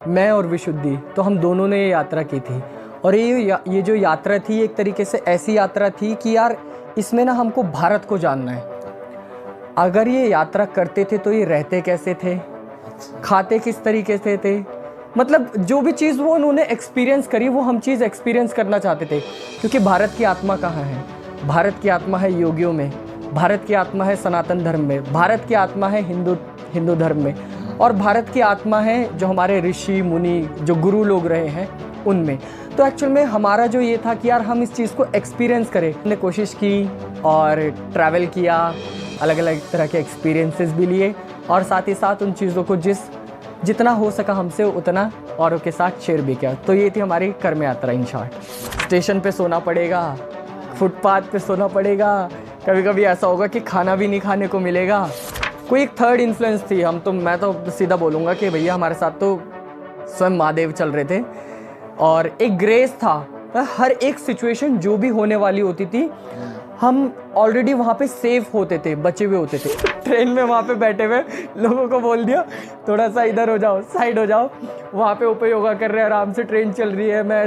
मैं और विशुद्धि, तो हम दोनों ने ये यात्रा की थी। और ये जो यात्रा थी एक तरीके से ऐसी यात्रा थी कि यार इसमें ना हमको भारत को जानना है। अगर ये यात्रा करते थे तो ये रहते कैसे थे, खाते किस तरीके से थे, मतलब जो भी चीज़ वो उन्होंने एक्सपीरियंस करी वो हम चीज़ एक्सपीरियंस करना चाहते थे। क्योंकि भारत की आत्मा कहाँ है? भारत की आत्मा है योगियों में, भारत की आत्मा है सनातन धर्म में, भारत की आत्मा है हिंदू धर्म में, और भारत की आत्मा है जो हमारे ऋषि मुनि जो गुरु लोग रहे हैं उनमें। तो एक्चुअल में हमारा जो ये था कि यार हम इस चीज़ को एक्सपीरियंस करें। हमने कोशिश की और ट्रैवल किया, अलग अलग तरह के एक्सपीरियंसेस भी लिए, और साथ ही साथ उन चीज़ों को जितना हो सका हमसे उतना औरों के साथ शेयर भी किया। तो ये थी हमारी कर्म यात्रा इन शॉर्ट। स्टेशन पे सोना पड़ेगा, फुटपाथ पे सोना पड़ेगा, कभी कभी ऐसा होगा कि खाना भी नहीं खाने को मिलेगा। कोई एक थर्ड इन्फ्लुएंस थी, मैं तो सीधा बोलूँगा कि भैया हमारे साथ तो स्वयं महादेव चल रहे थे, और एक ग्रेस था। हर एक सिचुएशन जो भी होने वाली होती थी हम ऑलरेडी वहाँ पे सेफ होते थे, बचे हुए होते थे। ट्रेन में वहाँ पे बैठे हुए लोगों को बोल दिया थोड़ा सा इधर हो जाओ, साइड हो जाओ, वहाँ पे ऊपर योगा कर रहे हैं, आराम से ट्रेन चल रही है, मैं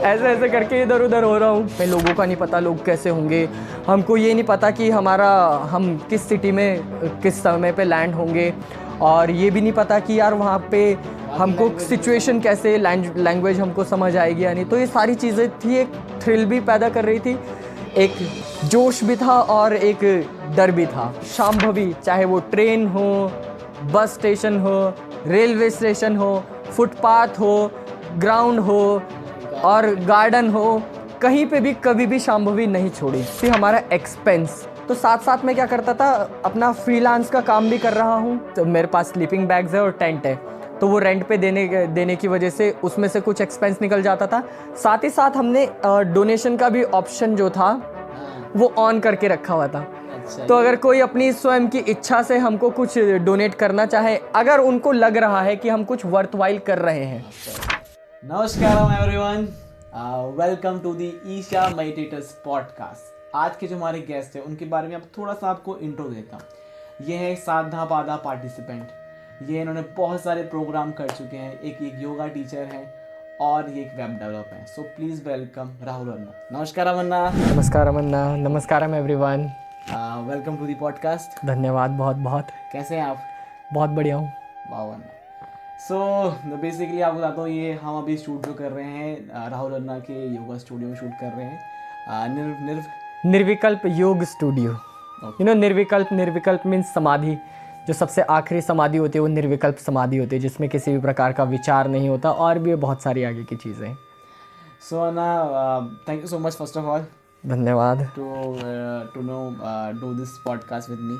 ऐसे करके इधर उधर हो रहा हूँ। मैं लोगों का नहीं पता लोग कैसे होंगे, हमको ये नहीं पता कि हम किस सिटी में किस समय पे लैंड होंगे, और ये भी नहीं पता कि यार वहाँ पे हमको सिचुएशन कैसे, लैंग्वेज हमको समझ आएगी या नहीं। तो ये सारी चीज़ें थी, एक थ्रिल भी पैदा कर रही थी, एक जोश भी था और एक डर भी था। शांभवी, चाहे वो ट्रेन हो, बस स्टेशन हो, रेलवे स्टेशन हो, फुटपाथ हो, ग्राउंड हो और गार्डन हो, कहीं पे भी कभी भी शांभवी नहीं छोड़ी। फिर हमारा एक्सपेंस, तो साथ साथ में क्या करता था, अपना फ्रीलांस का काम भी कर रहा हूँ। तो मेरे पास स्लीपिंग बैग्स है और टेंट है, तो वो रेंट पे देने की वजह से उसमें से कुछ एक्सपेंस निकल जाता था। साथ ही साथ हमने डोनेशन का भी ऑप्शन जो था वो ऑन करके रखा हुआ था। अच्छा, तो अगर कोई अपनी स्वयं की इच्छा से हमको कुछ डोनेट करना चाहे, अगर उनको लग रहा है कि हम कुछ वर्थवाइल कर रहे हैं। नमस्कार everyone, welcome to the Isha meditators podcast. आज के जो हमारे गेस्ट हैं उनके बारे में अब थोड़ा सा आपको इंट्रो देता हूँ। ये है साधना पादा पार्टिसिपेंट, ये इन्होंने बहुत सारे प्रोग्राम कर चुके हैं, एक योगा टीचर है और ये एक वेब डेवलपर है। So please welcome Rahul anna. नमस्कार अमन्ना। नमस्कार अमन्ना, नमस्कारम everyone, welcome to the podcast. धन्यवाद बहुत बहुत। कैसे हैं आप? बहुत बढ़िया हूँ। वाह अन्ना। सो बेसिकली आपको बताता हूँ, ये हम अभी शूट जो कर रहे हैं राहुल अन्ना के योगा स्टूडियो में शूट कर रहे हैं, निर्विकल्प योग स्टूडियो। निर्विकल्प मीन्स समाधि, जो सबसे आखिरी समाधि होती है वो निर्विकल्प समाधि होती है, जिसमें किसी भी प्रकार का विचार नहीं होता, और भी बहुत सारी आगे की चीज़ें। So anna, thank you so much first of all. धन्यवाद। To do this podcast with me.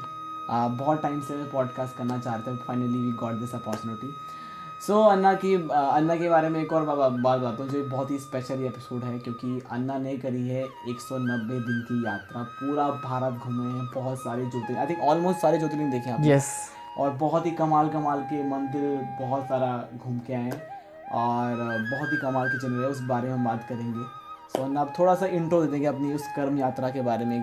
बहुत टाइम से मैं पॉडकास्ट करना चाहता हूँ, finally we got this opportunity. So anna के बारे में एक और बात बताता हूँ, जो बहुत ही स्पेशल एपिसोड है, क्योंकि अन्ना ने करी है 190 दिन की यात्रा, पूरा भारत घूमे हैं, बहुत सारे ज्योतिर्लिंग, आई थिंक ऑलमोस्ट सारे ज्योतिर्लिंग देखे हैं। यस। और बहुत ही कमाल के मंदिर बहुत सारा घूम के आए हैं, और बहुत ही कमाल की चल रही है, उस बारे में हम बात करेंगे। सो अन्ना आप थोड़ा सा इंट्रो दे देंगे अपनी उस कर्म यात्रा के बारे में।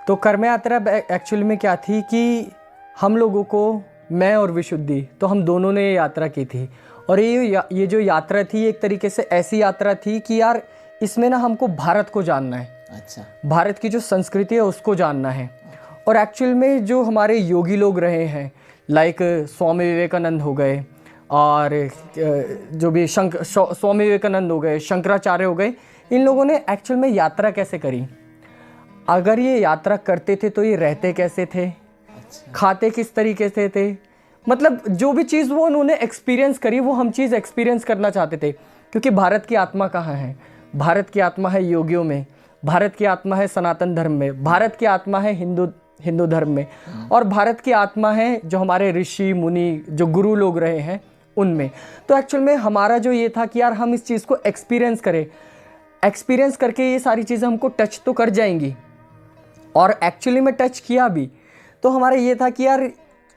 तो कर्म यात्रा एक्चुअली में क्या थी कि हम लोगों को, मैं और विशुद्धि, तो हम दोनों ने ये यात्रा की थी। और ये जो यात्रा थी एक तरीके से ऐसी यात्रा थी कि यार इसमें ना हमको भारत को जानना है। अच्छा। भारत की जो संस्कृति है उसको जानना है। और एक्चुअल में जो हमारे योगी लोग रहे हैं, लाइक स्वामी विवेकानंद हो गए, और जो भी स्वामी विवेकानंद हो गए, शंकराचार्य हो गए, इन लोगों ने एक्चुअल में यात्रा कैसे करी, अगर ये यात्रा करते थे तो ये रहते कैसे थे, खाते किस तरीके से थे, मतलब जो भी चीज़ वो उन्होंने एक्सपीरियंस करी वो हम चीज़ एक्सपीरियंस करना चाहते थे। क्योंकि भारत की आत्मा कहाँ है? भारत की आत्मा है योगियों में, भारत की आत्मा है सनातन धर्म में, भारत की आत्मा है हिंदू धर्म में, और भारत की आत्मा है जो हमारे ऋषि मुनि जो गुरु लोग रहे हैं उनमें। तो एक्चुअल में हमारा जो ये था कि यार हम इस चीज़ को एक्सपीरियंस करें, एक्सपीरियंस करके ये सारी चीज़ें हमको टच तो कर जाएंगी, और एक्चुअली में टच किया भी। तो हमारा ये था कि यार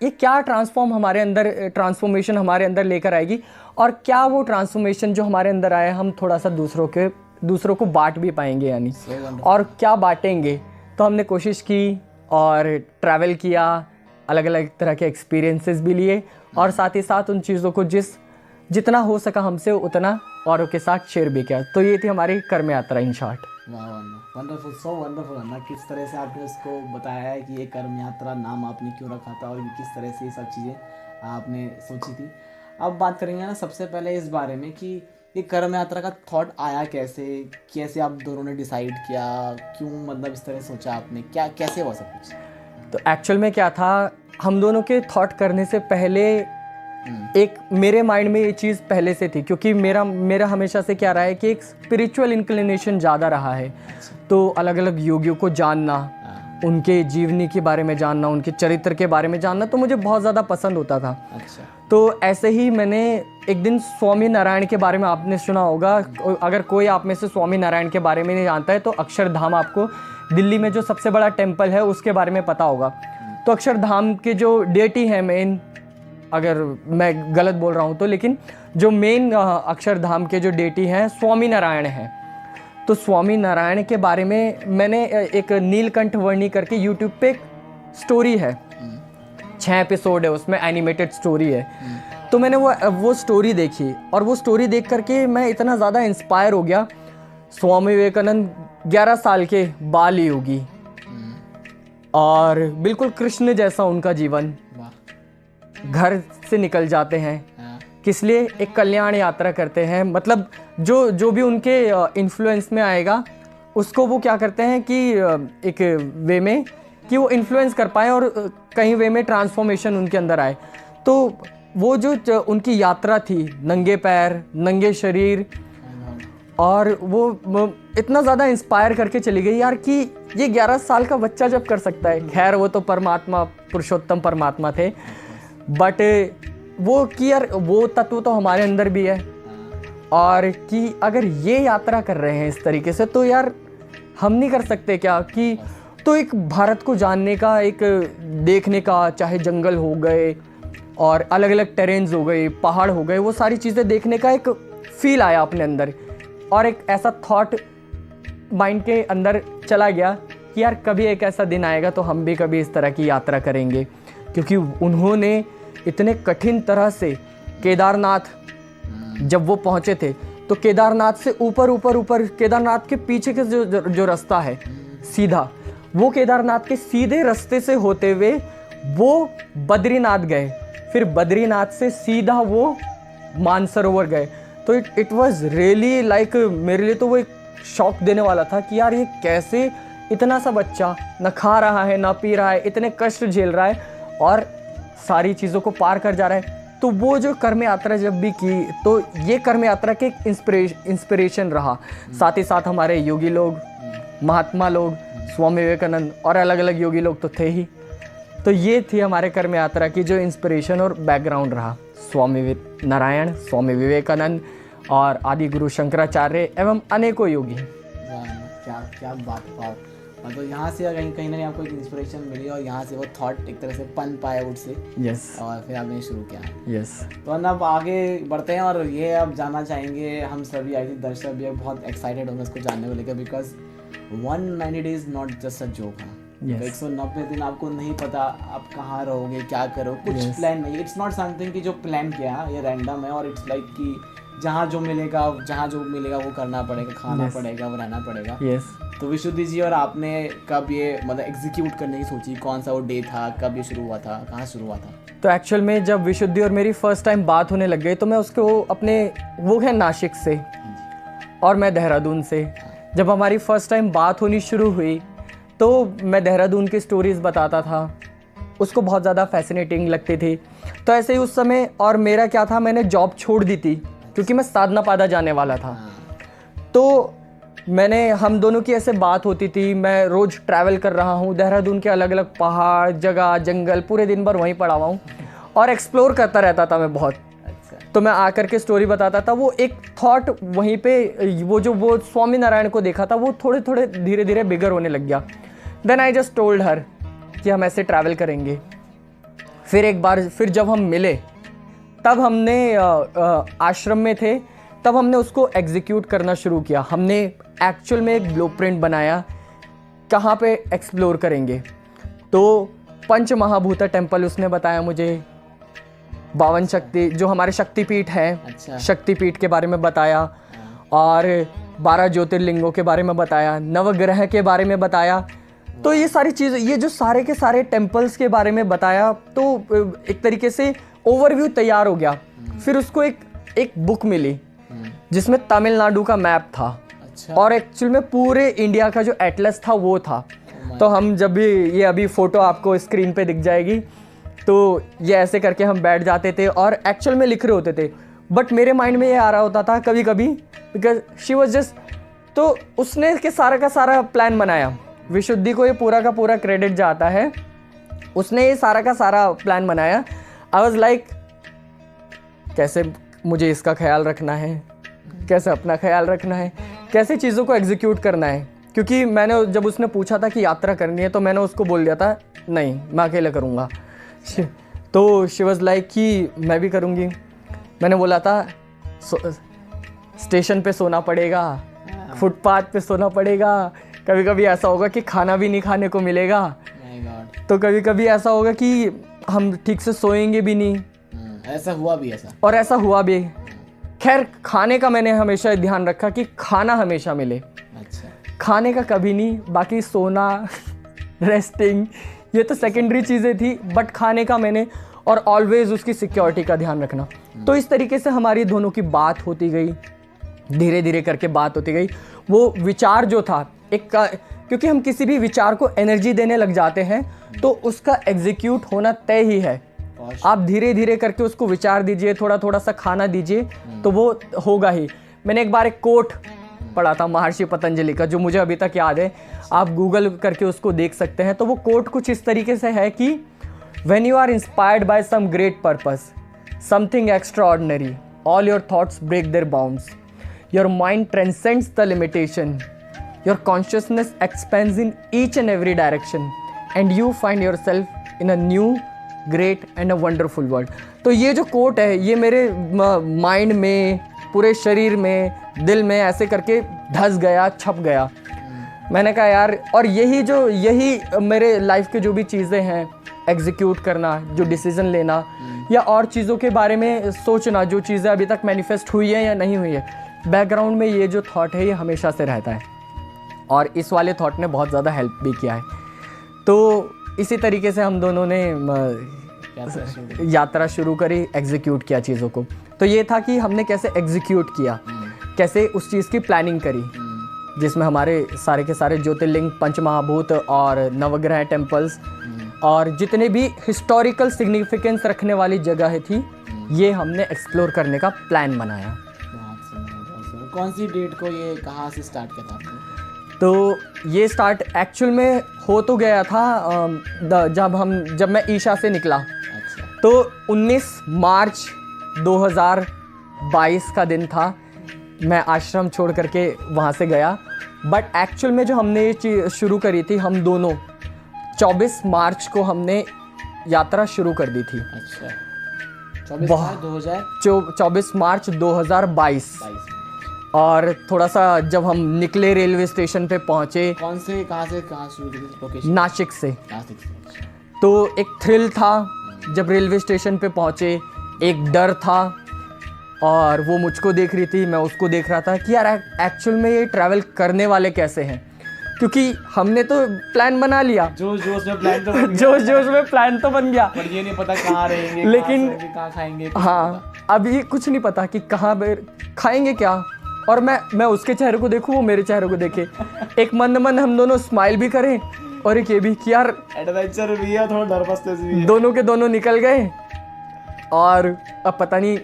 ये क्या ट्रांसफॉर्मेशन हमारे अंदर लेकर आएगी, और क्या वो ट्रांसफॉर्मेशन जो हमारे अंदर आया हम थोड़ा सा दूसरों को बांट भी पाएंगे, यानी और क्या बांटेंगे। तो हमने कोशिश की और ट्रैवल किया, अलग अलग तरह के एक्सपीरियंसेस भी लिए और साथ ही साथ उन चीज़ों को जितना हो सका हमसे उतना औरों के साथ शेयर भी किया। तो ये थी हमारी कर्म यात्रा इन शॉर्ट। वाह वंडरफुल, सो वंडरफुल ना, किस तरह से आपने उसको बताया है कि ये कर्म यात्रा नाम आपने क्यों रखा था और किस तरह से ये सब चीज़ें आपने सोची थी। अब बात करेंगे ना सबसे पहले इस बारे में कि ये कर्म यात्रा का थॉट आया कैसे, कैसे आप दोनों ने डिसाइड किया, क्यों मतलब इस तरह सोचा आपने, क्या कैसे हुआ सब कुछ? तो एक्चुअल में क्या था, हम दोनों के थॉट करने से पहले एक मेरे माइंड में ये चीज़ पहले से थी, क्योंकि मेरा हमेशा से क्या रहा है कि एक स्पिरिचुअल इंक्लिनेशन ज़्यादा रहा है। तो अलग अलग योगियों को जानना, उनके जीवनी के बारे में जानना, उनके चरित्र के बारे में जानना तो मुझे बहुत ज़्यादा पसंद होता था। अच्छा। तो ऐसे ही मैंने एक दिन स्वामी नारायण के बारे में आपने सुना होगा, अगर कोई आप में से स्वामी नारायण के बारे में नहीं जानता है तो अक्षरधाम, आपको दिल्ली में जो सबसे बड़ा टेम्पल है उसके बारे में पता होगा। तो अक्षरधाम के जो डेटी है मेन, अगर मैं गलत बोल रहा हूँ तो, लेकिन जो मेन अक्षरधाम के जो डेटी हैं स्वामी नारायण हैं। तो स्वामी नारायण के बारे में मैंने एक नीलकंठ वर्णी करके यूट्यूब पे एक स्टोरी है, 6 एपिसोड है उसमें, एनिमेटेड स्टोरी है। तो मैंने वो स्टोरी देखी और वो स्टोरी देख करके मैं इतना ज़्यादा इंस्पायर हो गया। स्वामी विवेकानंद 11 साल के बाल योगी और बिल्कुल कृष्ण जैसा उनका जीवन, घर से निकल जाते हैं किस लिए, एक कल्याण यात्रा करते हैं। मतलब जो भी उनके इन्फ्लुएंस में आएगा उसको वो क्या करते हैं कि एक वे में कि वो इन्फ्लुएंस कर पाए और कहीं वे में ट्रांसफॉर्मेशन उनके अंदर आए। तो वो जो उनकी यात्रा थी, नंगे पैर नंगे शरीर, और वो इतना ज़्यादा इंस्पायर करके चली गई यार कि ये 11 साल का बच्चा जब कर सकता है। खैर वो तो परमात्मा, पुरुषोत्तम परमात्मा थे, बट वो कि यार वो तत्व तो हमारे अंदर भी है, और कि अगर ये यात्रा कर रहे हैं इस तरीके से तो यार हम नहीं कर सकते क्या। कि तो एक भारत को जानने का, एक देखने का, चाहे जंगल हो गए और अलग अलग टेरेन्स हो गए, पहाड़ हो गए, वो सारी चीज़ें देखने का एक फील आया अपने अंदर, और एक ऐसा थॉट माइंड के अंदर चला गया कि यार कभी एक ऐसा दिन आएगा तो हम भी कभी इस तरह की यात्रा करेंगे। क्योंकि उन्होंने इतने कठिन तरह से केदारनाथ जब वो पहुँचे थे, तो केदारनाथ से ऊपर केदारनाथ के पीछे के जो रास्ता है सीधा, वो केदारनाथ के सीधे रास्ते से होते हुए वो बद्रीनाथ गए, फिर बद्रीनाथ से सीधा वो मानसरोवर गए। तो इट वाज रियली लाइक, मेरे लिए तो वो एक शॉक देने वाला था कि यार ये कैसे इतना सा बच्चा ना खा रहा है ना पी रहा है, इतने कष्ट झेल रहा है और सारी चीज़ों को पार कर जा रहा है। तो वो जो कर्म यात्रा जब भी की, तो ये कर्म यात्रा के एक इंस्पिरेशन रहा। साथ ही साथ हमारे योगी लोग, महात्मा लोग, स्वामी विवेकानंद और अलग अलग योगी लोग तो थे ही। तो ये थी हमारे कर्म यात्रा की जो इंस्पिरेशन और बैकग्राउंड रहा, स्वामी नारायण, स्वामी विवेकानंद और आदि गुरु शंकराचार्य एवं अनेकों योगी। क्या बात पाओ, मतलब यहाँ से कहीं ना कहीं आपको एक इंस्पिरेशन मिली और यहाँ से वो थॉट एक तरह से पन पाया उठ से। यस। और फिर आपने शुरू किया। यस। तो अब आगे बढ़ते हैं और ये अब जानना चाहेंगे हम सभी, आई थिंक दर्शक भी बहुत एक्साइटेड होंगे इसको जानने को लेकर, because 190 days not just a joke. 190 दिन आपको नहीं पता आप कहाँ रहोगे, क्या करो, कुछ प्लान नहीं। इट्स नॉट समथिंग कि जो प्लान किया ये रैंडम है, और इट्स लाइक कि जहाँ जो मिलेगा वो करना पड़ेगा, खाना पड़ेगा, वो रहना पड़ेगा। तो विशुद्धि जी और आपने कब ये मतलब एग्जीक्यूट करने की सोची, कौन सा वो डे था, कब ये शुरू हुआ था, कहाँ शुरू हुआ था? तो एक्चुअल में जब विशुद्धि और मेरी फर्स्ट टाइम बात होने लग गई तो मैं उसको अपने, वो है नासिक से और मैं देहरादून से, जब हमारी फर्स्ट टाइम बात होनी शुरू हुई तो मैं देहरादून की स्टोरीज़ बताता था, उसको बहुत ज़्यादा फैसिनेटिंग लगती थी। तो ऐसे ही उस समय, और मेरा क्या था, मैंने जॉब छोड़ दी थी क्योंकि मैं साधना पादा जाने वाला था। तो हम दोनों की ऐसे बात होती थी, मैं रोज़ ट्रैवल कर रहा हूँ देहरादून के अलग अलग पहाड़, जगह, जंगल, पूरे दिन भर वहीं पड़ा हुआ हूँ और एक्सप्लोर करता रहता था मैं बहुत। तो मैं आकर के स्टोरी बताता था, वो एक थॉट वहीं पे, वो स्वामी नारायण को देखा था, वो थोड़े थोड़े धीरे धीरे बिगर होने लग गया। Then I just told her कि हम ऐसे ट्रैवल करेंगे। फिर एक बार फिर जब हम मिले तब हमने आश्रम में थे, तब हमने उसको एग्जीक्यूट करना शुरू किया। हमने एक्चुअल में एक ब्लूप्रिंट बनाया कहाँ पे एक्सप्लोर करेंगे। तो पंच महाभूत टेम्पल उसने बताया मुझे, 52 शक्ति जो हमारे शक्तिपीठ हैं, अच्छा। शक्तिपीठ के बारे में बताया, और 12 ज्योतिर्लिंगों के बारे में बताया, नवग्रह के बारे में बताया। तो ये सारी चीज़ें, ये जो सारे के सारे टेम्पल्स के बारे में बताया, तो एक तरीके से ओवरव्यू तैयार हो गया। फिर उसको एक बुक मिली जिसमें तमिलनाडु का मैप था, अच्छा। और एक्चुअल में पूरे इंडिया का जो एटलस था वो था। तो हम जब भी, ये अभी फ़ोटो आपको स्क्रीन पे दिख जाएगी, तो ये ऐसे करके हम बैठ जाते थे और एक्चुअल में लिख रहे होते थे। बट मेरे माइंड में ये आ रहा होता था कभी कभी, बिकॉज शी वॉज जस्ट, तो उसने के सारा का सारा प्लान बनाया। विशुद्धि को ये पूरा का पूरा क्रेडिट जाता है, उसने ये सारा का सारा प्लान बनाया। आई वॉज लाइक, कैसे मुझे इसका ख्याल रखना है, कैसे अपना ख्याल रखना है, कैसे चीज़ों को एग्जीक्यूट करना है। क्योंकि मैंने जब उसने पूछा था कि यात्रा करनी है, तो मैंने उसको बोल दिया था नहीं, मैं अकेले करूँगा। तो शी वॉज लाइक कि मैं भी करूँगी। मैंने बोला था स्टेशन पे सोना पड़ेगा, फुटपाथ पे सोना पड़ेगा, कभी कभी ऐसा होगा कि खाना भी नहीं खाने को मिलेगा, तो कभी कभी ऐसा होगा कि हम ठीक से सोएंगे भी नहीं। ऐसा हुआ भी, ऐसा और ऐसा हुआ भी। खैर, खाने का मैंने हमेशा ध्यान रखा कि खाना हमेशा मिले। अच्छा। खाने का कभी नहीं, बाकी सोना रेस्टिंग ये तो सेकेंडरी चीज़ें थी, बट खाने का मैंने, और ऑलवेज उसकी सिक्योरिटी का ध्यान रखना। तो इस तरीके से हमारी दोनों की बात होती गई, धीरे धीरे करके बात होती गई। वो विचार जो था क्योंकि हम किसी भी विचार को एनर्जी देने लग जाते हैं तो उसका एग्जीक्यूट होना तय ही है। आप धीरे धीरे करके उसको विचार दीजिए, थोड़ा थोड़ा सा खाना दीजिए, तो वो होगा ही। मैंने एक बार एक कोट पढ़ा था महर्षि पतंजलि का, जो मुझे अभी तक याद है, आप गूगल करके उसको देख सकते हैं। तो वो कोट कुछ इस तरीके से है कि when you are inspired by some great purpose, something extraordinary, all your thoughts break their bounds, your mind transcends the limitation, your consciousness expands in each and every direction, and you find your self in a new great and a wonderful world. तो ये जो coat है, ये मेरे mind में, पूरे शरीर में, दिल में ऐसे करके धस गया, छप गया। मैंने कहा यार, और यही मेरे लाइफ के जो भी चीज़ें हैं, एग्जीक्यूट करना, जो डिसीजन लेना, या और चीज़ों के बारे में सोचना, जो चीज़ें अभी तक मैनिफेस्ट हुई है या नहीं हुई है, बैकग्राउंड में ये जो थॉट है ये हमेशा से रहता है, और इस वाले थॉट ने बहुत ज़्यादा हेल्प भी किया है। तो इसी तरीके से हम दोनों ने यात्रा शुरू करी, एग्जीक्यूट किया चीज़ों को। तो ये था कि हमने कैसे एग्जीक्यूट किया, कैसे उस चीज़ की प्लानिंग करी, जिसमें हमारे सारे के सारे ज्योतिर्लिंग, पंचमहाभूत और नवग्रह टेम्पल्स और जितने भी हिस्टोरिकल सिग्निफिकेंस रखने वाली जगह थी, ये हमने एक्सप्लोर करने का प्लान बनाया। कौन सी डेट को ये कहाँ से स्टार्ट किया था आपने? तो ये स्टार्ट एक्चुअल में हो तो गया था जब मैं ईशा से निकला। अच्छा। तो 19 मार्च 2022 का दिन था, मैं आश्रम छोड़ करके वहाँ से गया। बट एक्चुअल में जो हमने ये चीज़ शुरू करी थी, हम दोनों 24 मार्च को हमने यात्रा शुरू कर दी थी। अच्छा। 24 मार्च 2022। और थोड़ा सा जब हम निकले, रेलवे स्टेशन पे पहुँचे। कहाँ शुरू की लोकेशन? नासिक से। तो एक थ्रिल था जब रेलवे स्टेशन पे पहुँचे, एक डर था, और वो मुझको देख रही थी, मैं उसको देख रहा था कि यार एक्चुअल में ये ट्रैवल करने वाले कैसे हैं, क्योंकि हमने तो प्लान बना लिया, जोश में प्लान तो बन गया, पर ये नहीं पता कहाँ रहेंगे, लेकिन कहाँ खाएंगे। हाँ, अभी कुछ नहीं पता कि कहाँ खाएंगे क्या। और मैं उसके चेहरे को देखूं, वो मेरे चेहरे को देखे, एक मन हम दोनों स्माइल भी करें, और एक ये भी कि यार एडवेंचर भी है, थोड़ा नर्वसनेस भी है। दोनों के दोनों निकल गए, और अब पता नहीं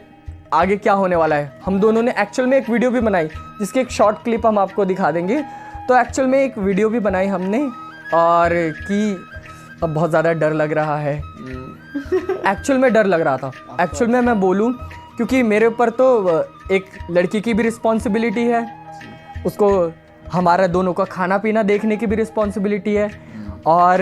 आगे क्या होने वाला है। हम दोनों ने एक्चुअल में एक वीडियो भी बनाई, जिसकी एक शॉर्ट क्लिप हम आपको दिखा देंगे। तो एक्चुअल में एक वीडियो भी बनाई हमने, और कि अब बहुत ज़्यादा डर लग रहा है। एक्चुअल में डर लग रहा था, एक्चुअल में मैं बोलूं, क्योंकि मेरे ऊपर तो एक लड़की की भी रिस्पॉन्सिबिलिटी है, उसको हमारा दोनों का खाना पीना देखने की भी रिस्पॉन्सिबिलिटी है, और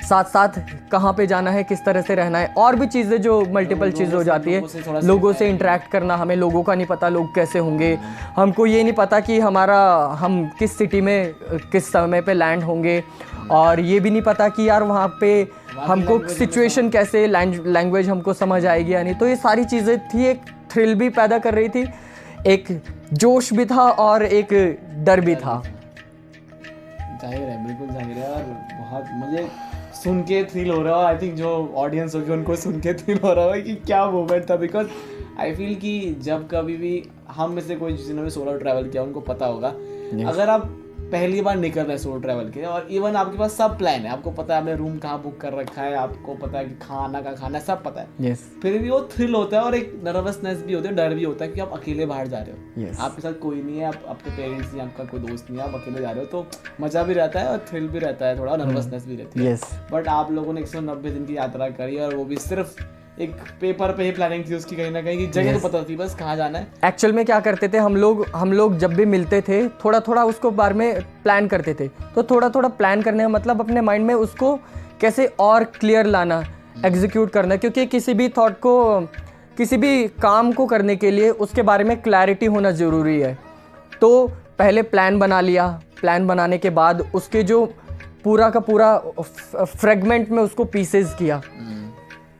साथ साथ कहाँ पे जाना है, किस तरह से रहना है, और भी चीज़ें जो मल्टीपल चीज़ हो जाती है। लोगों से इंटरेक्ट करना, हमें लोगों का नहीं पता लोग कैसे होंगे, हमको ये नहीं पता कि हम किस सिटी में किस समय पे लैंड होंगे, और ये भी नहीं पता कि यार वहाँ पे हमको सिचुएशन कैसे, लैंग्वेज हमको समझ आएगी या नहीं। तो ये सारी चीज़ें थी, एक थ्रिल भी पैदा कर रही थी, एक जोश भी था और एक डर भी था। जाहिर है, बिल्कुल जाहिर है। और बहुत मुझे सुन के थ्रिल हो रहा है, आई थिंक जो ऑडियंस होगी उनको सुन के थ्रिल हो रहा है कि क्या मोमेंट था। बिकॉज आई फील कि जब कभी भी हम में से कोई जिन्होंने सोलो ट्रैवल किया उनको पता होगा, अगर आप पहली बार निकल रहे हैं सोलो ट्रैवल के और इवन आपके पास सब प्लान है, आपको पता है आपने रूम कहाँ बुक कर रखा है, आपको पता है कि खाना का खाना है, सब पता है, फिर भी वो थ्रिल होता है और एक नर्वसनेस भी होती है, डर भी होता है कि आप अकेले बाहर जा रहे हो, आपके साथ कोई नहीं है, आपके पेरेंट्स नहीं, आपका कोई दोस्त नहीं है, आप अकेले जा रहे हो, तो मजा भी रहता है और थ्रिल भी रहता है, थोड़ा नर्वसनेस भी रहती है। बट आप लोगों ने 190 दिन की यात्रा करी और वो भी सिर्फ एक पेपर पे ही प्लानिंग थी उसकी, कहीं ना कहीं जगह तो पता थी बस कहाँ जाना है। एक्चुअल में क्या करते थे हम लोग जब भी मिलते थे थोड़ा थोड़ा उसको बारे में प्लान करते थे। तो थोड़ा थोड़ा प्लान करने का मतलब अपने माइंड में उसको कैसे और क्लियर लाना, एग्जीक्यूट करना, क्योंकि किसी भी थॉट को, किसी भी काम को करने के लिए उसके बारे में क्लैरिटी होना ज़रूरी है। तो पहले प्लान बना लिया, प्लान बनाने के बाद उसके जो पूरा का पूरा फ्रेगमेंट में उसको पीसेस किया,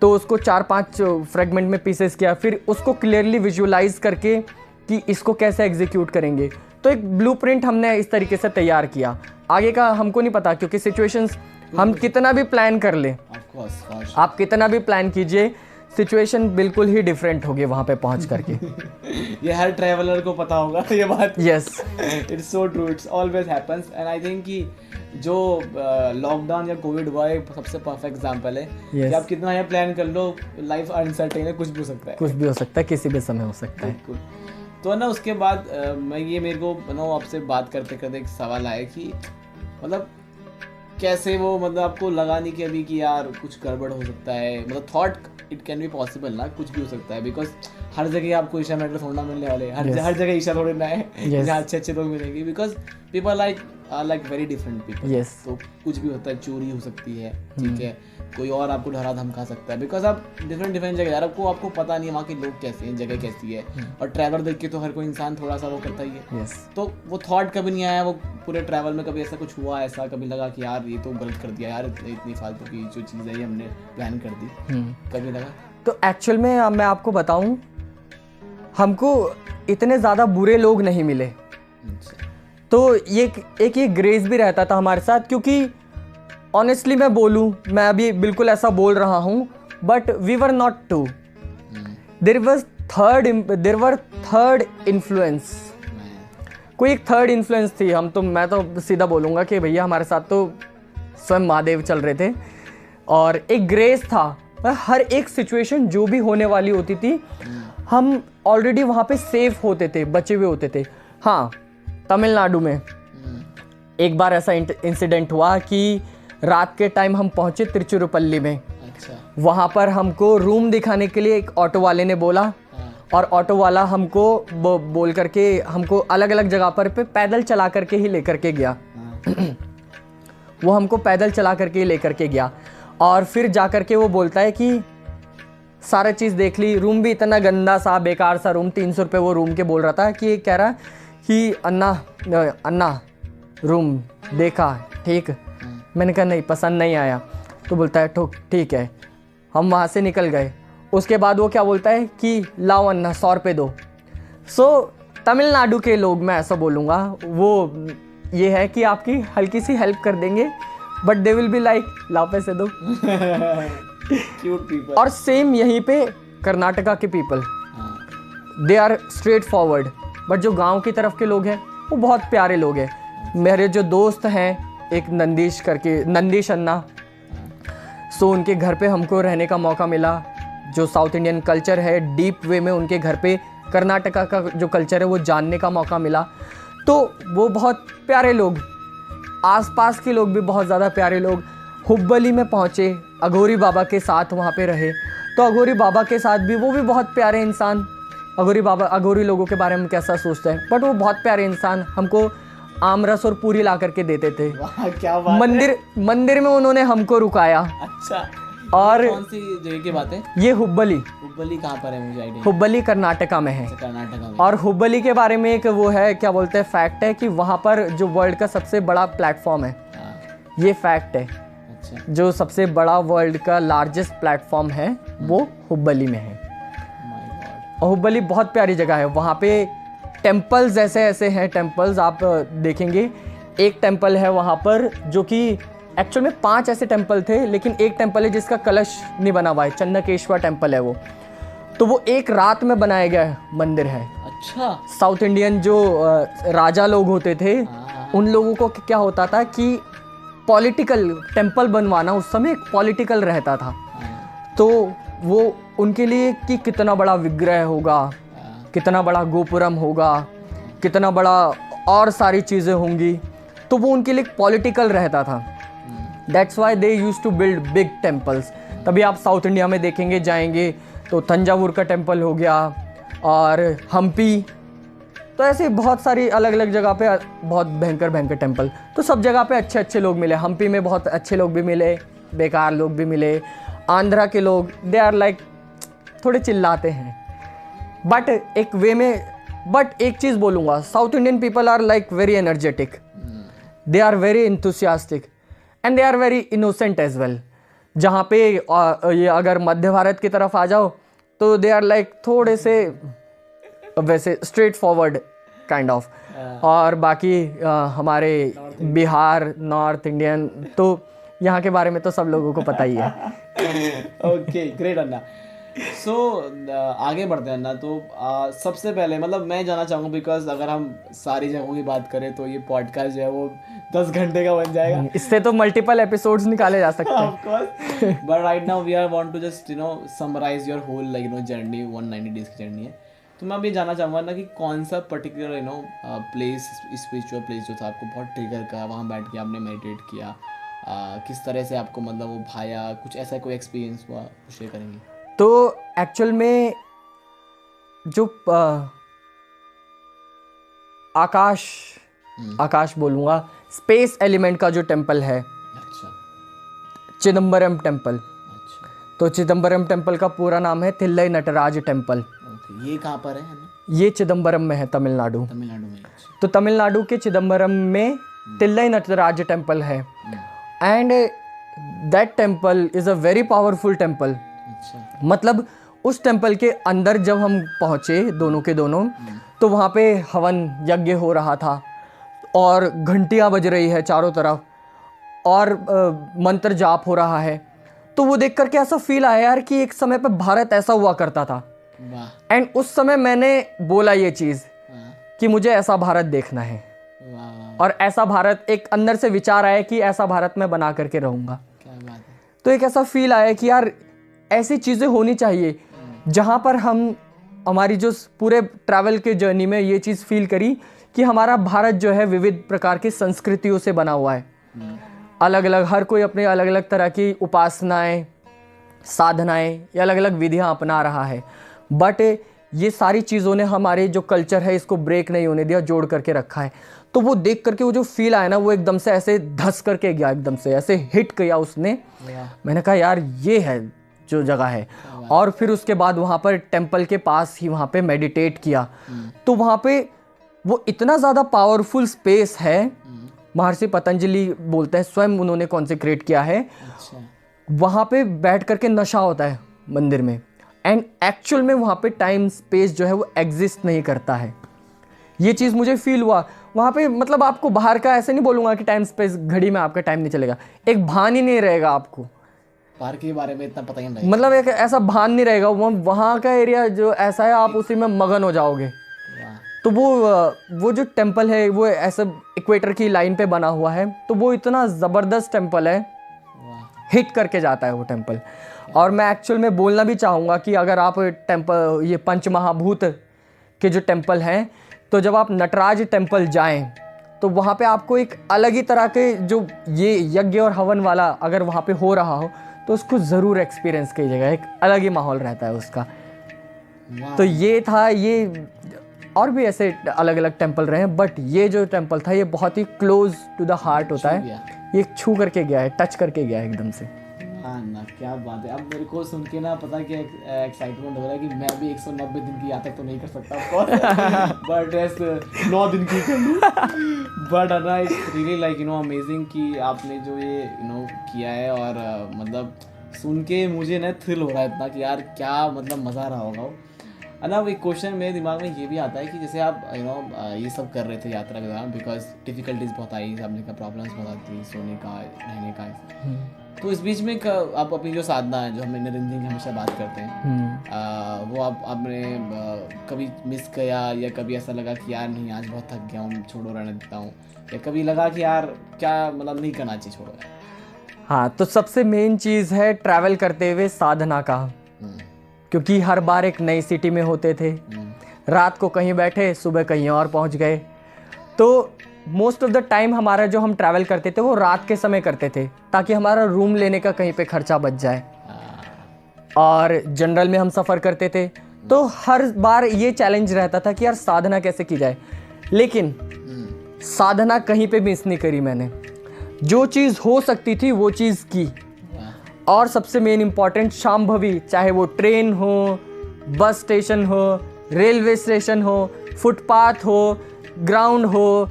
तो उसको 4-5 फ्रेगमेंट में पीसेस किया, फिर उसको क्लियरली विजुअलाइज करके कि इसको कैसे एग्जीक्यूट करेंगे। तो एक ब्लूप्रिंट हमने इस तरीके से तैयार किया। आगे का हमको नहीं पता, क्योंकि सिचुएशंस हम कितना भी प्लान कर लें, आप कितना भी प्लान कीजिए, सिचुएशन बिल्कुल ही डिफरेंट होगी वहाँ पे पहुँच करके। ये हर ट्रैवलर को पता होगा ये बात। Yes, it's so true, it's always happens. And I think कि जो लॉकडाउन या कोविड हुआ है सबसे परफेक्ट एग्जांपल है कि आप कितना ये प्लान कर लो, लाइफ अनसर्टेन है, कुछ भी हो सकता है, कुछ भी हो सकता है, किसी भी समय हो सकता है। तो ना उसके बाद मेरे को आपसे बात करते करते एक सवाल आया कि मतलब कैसे वो मतलब आपको लगा नहीं कि अभी कि यार कुछ गड़बड़ हो सकता है, मतलब thought it can be possible ना, कुछ भी हो सकता है, बिकॉज हर जगह आपको ईशा मेट्रो थोड़ा मिलने वाले, हर जगह ईशा थोड़े ना है जहाँ अच्छे लोग मिलेंगे, because people like very different people. तो कुछ भी होता है, चोरी हो सकती है, ठीक है, कोई और आपको डरा धमका सकता है, बिकॉज आप डिफरेंट जगह यार आपको पता नहीं है वहाँ के लोग कैसे हैं, जगह कैसी है, और ट्रैवल देख के तो हर कोई इंसान थोड़ा सा वो करता ही है। तो वो थॉट कभी नहीं आया वो पूरे ट्रैवल में, कभी ऐसा कुछ हुआ, ऐसा कभी लगा कि यार ये तो गलत कर दिया यार, इतनी फालतू की जो चीज़ है ये हमने प्लान कर दी, कभी लगा? तो एक्चुअल में मैं आपको बताऊं, हमको इतने ज़्यादा बुरे लोग नहीं मिले, तो ये ग्रेस भी रहता था हमारे साथ, क्योंकि ऑनेस्टली मैं बोलूं, मैं अभी बिल्कुल ऐसा बोल रहा हूं, but we were not two, there were third influence, कोई एक थर्ड इन्फ्लुएंस थी। मैं तो सीधा बोलूँगा कि भैया हमारे साथ तो स्वयं महादेव चल रहे थे, और एक ग्रेस था। हर एक सिचुएशन जो भी होने वाली होती थी, हम ऑलरेडी वहाँ पे सेफ होते थे, बचे हुए होते थे। हाँ, तमिलनाडु में एक बार ऐसा इंसिडेंट हुआ कि रात के टाइम हम पहुँचे तिरुचिरापल्ली में। अच्छा। वहाँ पर हमको रूम दिखाने के लिए एक ऑटो वाले ने बोला, और ऑटो वाला हमको बोल करके हमको अलग अलग जगह पर पे पैदल चला करके ही लेकर के गया। वो हमको पैदल चला करके ही लेकर के गया, और फिर जा करके वो बोलता है कि सारा चीज़ देख ली, रूम भी इतना गंदा सा बेकार सा रूम, 300 रुपये वो रूम के बोल रहा था, कि कह रहा कि अन्ना रूम देखा, ठीक। मैंने कहा नहीं, पसंद नहीं आया। तो बोलता है ठीक है। हम वहाँ से निकल गए। उसके बाद वो क्या बोलता है कि लाओ अन्ना 100 रुपये दो। तमिलनाडु के लोग, मैं ऐसा बोलूँगा, वो ये है कि आपकी हल्की सी हेल्प कर देंगे, but they will be like लाओ पैसे दो। Cute people. और सेम यहीं पे कर्नाटका के people, they are straightforward, but जो गांव की तरफ के लोग हैं वो बहुत प्यारे लोग हैं। मेरे जो दोस्त हैं, एक नंदीश अन्ना, सो उनके घर पे हमको रहने का मौका मिला। जो साउथ इंडियन कल्चर है, डीप वे में उनके घर पे कर्नाटका का जो कल्चर है वो जानने का मौका मिला। तो वो बहुत प्यारे लोग, आसपास के लोग भी बहुत ज़्यादा प्यारे लोग। हुब्बली में पहुँचे, अघोरी बाबा के साथ वहाँ पे रहे, तो अघोरी बाबा के साथ भी वो भी बहुत प्यारे इंसान। अघोरी लोगों के बारे में कैसा सोचते हैं, बट वो बहुत प्यारे इंसान। हमको आमरस और पूरी ला करके देते थे। वाह क्या बात मंदिर में उन्होंने हमको रुकाया। अच्छा, और कौन सी जगह की बात है? ये हुब्बली। हुब्बली कहाँ पर है, मुझे आइडिया? हुब्बली कर्नाटका में है। कर्नाटका में। और हुब्बली के बारे में एक वो है, क्या बोलते हैं, फैक्ट है कि वहाँ पर जो वर्ल्ड का सबसे बड़ा प्लेटफॉर्म है, ये फैक्ट है। अच्छा, जो सबसे बड़ा वर्ल्ड का लार्जेस्ट प्लेटफॉर्म है वो हुब्बली में है। My God. और हुब्बली बहुत प्यारी जगह है। वहाँ पे टेम्पल्स ऐसे ऐसे हैं, टेम्पल्स आप देखेंगे। एक टेम्पल है वहाँ पर जो कि एक्चुअल में 5 ऐसे टेम्पल थे, लेकिन एक टेम्पल है जिसका कलश नहीं बना हुआ है, चन्नकेश्वर टेम्पल है वो। तो वो एक रात में बनाया गया मंदिर है। अच्छा। साउथ इंडियन जो राजा लोग होते थे, हाँ। उन लोगों को क्या होता था कि पॉलिटिकल टेम्पल बनवाना उस समय एक पॉलिटिकल रहता था। हाँ। तो वो उनके लिए कि कितना बड़ा विग्रह होगा, हाँ। कितना बड़ा गोपुरम होगा, कितना बड़ा और सारी चीज़ें होंगी, तो वो उनके लिए पॉलिटिकल रहता था। That's why they use to build big temples. तभी आप साउथ इंडिया में देखेंगे, जाएंगे तो तंजावुर का टेम्पल हो गया और हम्पी, तो ऐसे बहुत सारी अलग अलग जगह पे बहुत भयंकर भयंकर टेम्पल। तो सब जगह पे अच्छे अच्छे लोग मिले। हम्पी में बहुत अच्छे लोग भी मिले, बेकार लोग भी मिले। आंध्रा के लोग दे आर लाइक थोड़े चिल्लाते हैं, बट एक वे में। बट एक चीज़ बोलूँगा, south Indian people are like very energetic, they are very enthusiastic and they are very innocent as well. जहाँ पे ये अगर मध्य भारत की तरफ आ जाओ तो दे आर लाइक थोड़े से वैसे स्ट्रेट फॉरवर्ड काइंड ऑफ। और बाकी हमारे बिहार, नॉर्थ इंडियन, तो यहाँ के बारे में तो सब लोगों को पता ही है। ओके, ग्रेट अन्ना। सो आगे बढ़ते हैं अन्ना। तो सबसे पहले मतलब मैं जानना चाहूँगा, बिकॉज अगर हम सारी जगहों की बात करें तो ये पॉडकास्ट जो है वो 10 घंटे का बन जाएगा। इससे तो मल्टीपल एपिसोड्स निकाले जा सकते हैं। Of course, but right now we are want to just summarize your whole journey, 190 days की जर्नी है। तो मैं अभी जानना चाहूँगा ना कि कौन सा पर्टिकुलर प्लेस, स्पिरिचुअल प्लेस जो था आपको बहुत ट्रिगर करा, वहाँ बैठ के आपने मेडिटेट किया, किस तरह से आपको मतलब वो भाया, कुछ ऐसा कोई एक्सपीरियंस हुआ, शेयर करेंगे? तो एक्चुअल में जो आकाश बोलूँगा, स्पेस एलिमेंट का जो टेम्पल है, अच्छा। चिदम्बरम टेम्पल। अच्छा। तो चिदम्बरम टेम्पल का पूरा नाम है थिल्लई नटराज टेम्पल। ओके, ये कहाँ पर है? ये चिदम्बरम में है, तमिलनाडु। तमिलनाडु में। अच्छा। तो तमिलनाडु के चिदम्बरम में थिल्लई नटराज टेम्पल है and that temple is a very powerful temple. अच्छा। मतलब उस टेम्पल के अंदर जब हम पहुँचे दोनों के दोनों, तो वहाँ पे हवन यज्ञ हो रहा था और घंटियाँ बज रही है चारों तरफ और मंत्र जाप हो रहा है। तो वो देख करके ऐसा फील आया यार कि एक समय पे भारत ऐसा हुआ करता था। वाह। एंड उस समय मैंने बोला ये चीज़ कि मुझे ऐसा भारत देखना है। वाह। और ऐसा भारत, एक अंदर से विचार आया कि ऐसा भारत मैं बना करके रहूँगा। क्या बात है। तो एक ऐसा फील आया कि यार ऐसी चीज़ें होनी चाहिए जहाँ पर हम हमारी जो पूरे ट्रैवल के जर्नी में ये चीज़ फील करी कि हमारा भारत जो है विविध प्रकार की संस्कृतियों से बना हुआ है। अलग अलग, हर कोई अपने अलग अलग तरह की उपासनाएं, साधनाएं या अलग अलग विधियां अपना रहा है, बट ये सारी चीज़ों ने हमारे जो कल्चर है इसको ब्रेक नहीं होने दिया, जोड़ करके रखा है। तो वो देख करके वो जो फील आया ना, वो एकदम से ऐसे धस करके गया, एकदम से ऐसे हिट किया उसने। मैंने कहा यार ये है जो जगह है। और फिर उसके बाद वहाँ पर टेम्पल के पास ही वहाँ पे मेडिटेट किया। तो वहाँ पे वो इतना ज़्यादा पावरफुल स्पेस है, महर्षि पतंजलि बोलते हैं, स्वयं उन्होंने कॉन्सेक्रेट किया है। अच्छा। वहाँ पे बैठ करके नशा होता है मंदिर में, एंड एक्चुअल में वहाँ पे टाइम स्पेस जो है वो एग्जिस्ट नहीं करता है। ये चीज़ मुझे फील हुआ वहाँ पे। मतलब आपको बाहर का ऐसे नहीं बोलूँगा कि टाइम स्पेस, घड़ी में आपका टाइम नहीं चलेगा, एक भान ही नहीं रहेगा आपको, पार्क के बारे में इतना पता ही नहीं। मतलब एक ऐसा भान नहीं रहेगा। वहाँ का एरिया जो ऐसा है, आप उसी में मगन हो जाओगे। तो वो जो टेम्पल है वो ऐसा इक्वेटर की लाइन पे बना हुआ है, तो वो इतना ज़बरदस्त टेम्पल है, हिट करके जाता है वो टेम्पल। और मैं एक्चुअल में बोलना भी चाहूँगा कि अगर आप टेम्पल, ये पंचमहाभूत के जो टेम्पल हैं, तो जब आप नटराज टेम्पल जाएं तो वहाँ पे आपको एक अलग ही तरह के जो ये यज्ञ और हवन वाला अगर वहाँ पे हो रहा हो तो उसको ज़रूर एक्सपीरियंस कीजिएगा, एक अलग ही माहौल रहता है उसका। तो ये था ये। और भी ऐसे अलग अलग टेम्पल रहे हैं, बट ये जो टेम्पल था ये बहुत ही क्लोज टू द हार्ट होता है। ये छू करके गया है, टच करके गया है एकदम से। हाँ ना, क्या बात है। अब मेरे को सुन के ना पता क्या एक्साइटमेंट हो रहा है कि मैं भी 190 दिन की यात्रा तो नहीं कर सकता बट ऐसे 9 दिन की कर लूँ। बट ना इट्स रियली लाइक अमेजिंग कि आपने जो ये किया है। और मतलब सुन के मुझे ना थ्रिल हो रहा है इतना कि यार क्या मतलब मज़ा आ रहा होगा वो। है ना। वो एक क्वेश्चन मेरे दिमाग में ये भी आता है कि जैसे आप ये सब कर रहे थे यात्रा के दौरान, बिकॉज डिफिकल्टीज बहुत आई, आपने का प्रॉब्लम्स बहुत आती, सोने का, रहने का। तो इस बीच में आप अपनी जो साधना है, जो हम निरंजन की हमेशा बात करते हैं, वो आपने कभी मिस किया या कभी ऐसा लगा कि यार नहीं आज बहुत थक गया हूँ, छोड़ो रहने देता हूँ, या कभी लगा कि यार क्या मतलब नहीं करना चाहिए, छोड़ो यार? हाँ, तो सबसे मेन चीज़ है ट्रैवल करते हुए साधना का, क्योंकि हर बार एक नई सिटी में होते थे। रात को कहीं बैठे, सुबह कहीं और पहुंच गए। तो मोस्ट ऑफ द टाइम हमारा जो हम ट्रैवल करते थे वो रात के समय करते थे, ताकि हमारा रूम लेने का कहीं पे खर्चा बच जाए। और जनरल में हम सफ़र करते थे, तो हर बार ये चैलेंज रहता था कि यार साधना कैसे की जाए। लेकिन साधना कहीं पे मिस नहीं करी मैंने। जो चीज़ हो सकती थी वो चीज़ की। और सबसे मेन इम्पॉर्टेंट शांभवी, चाहे वो ट्रेन हो, बस स्टेशन हो, रेलवे स्टेशन हो, फुटपाथ हो, ग्राउंड हो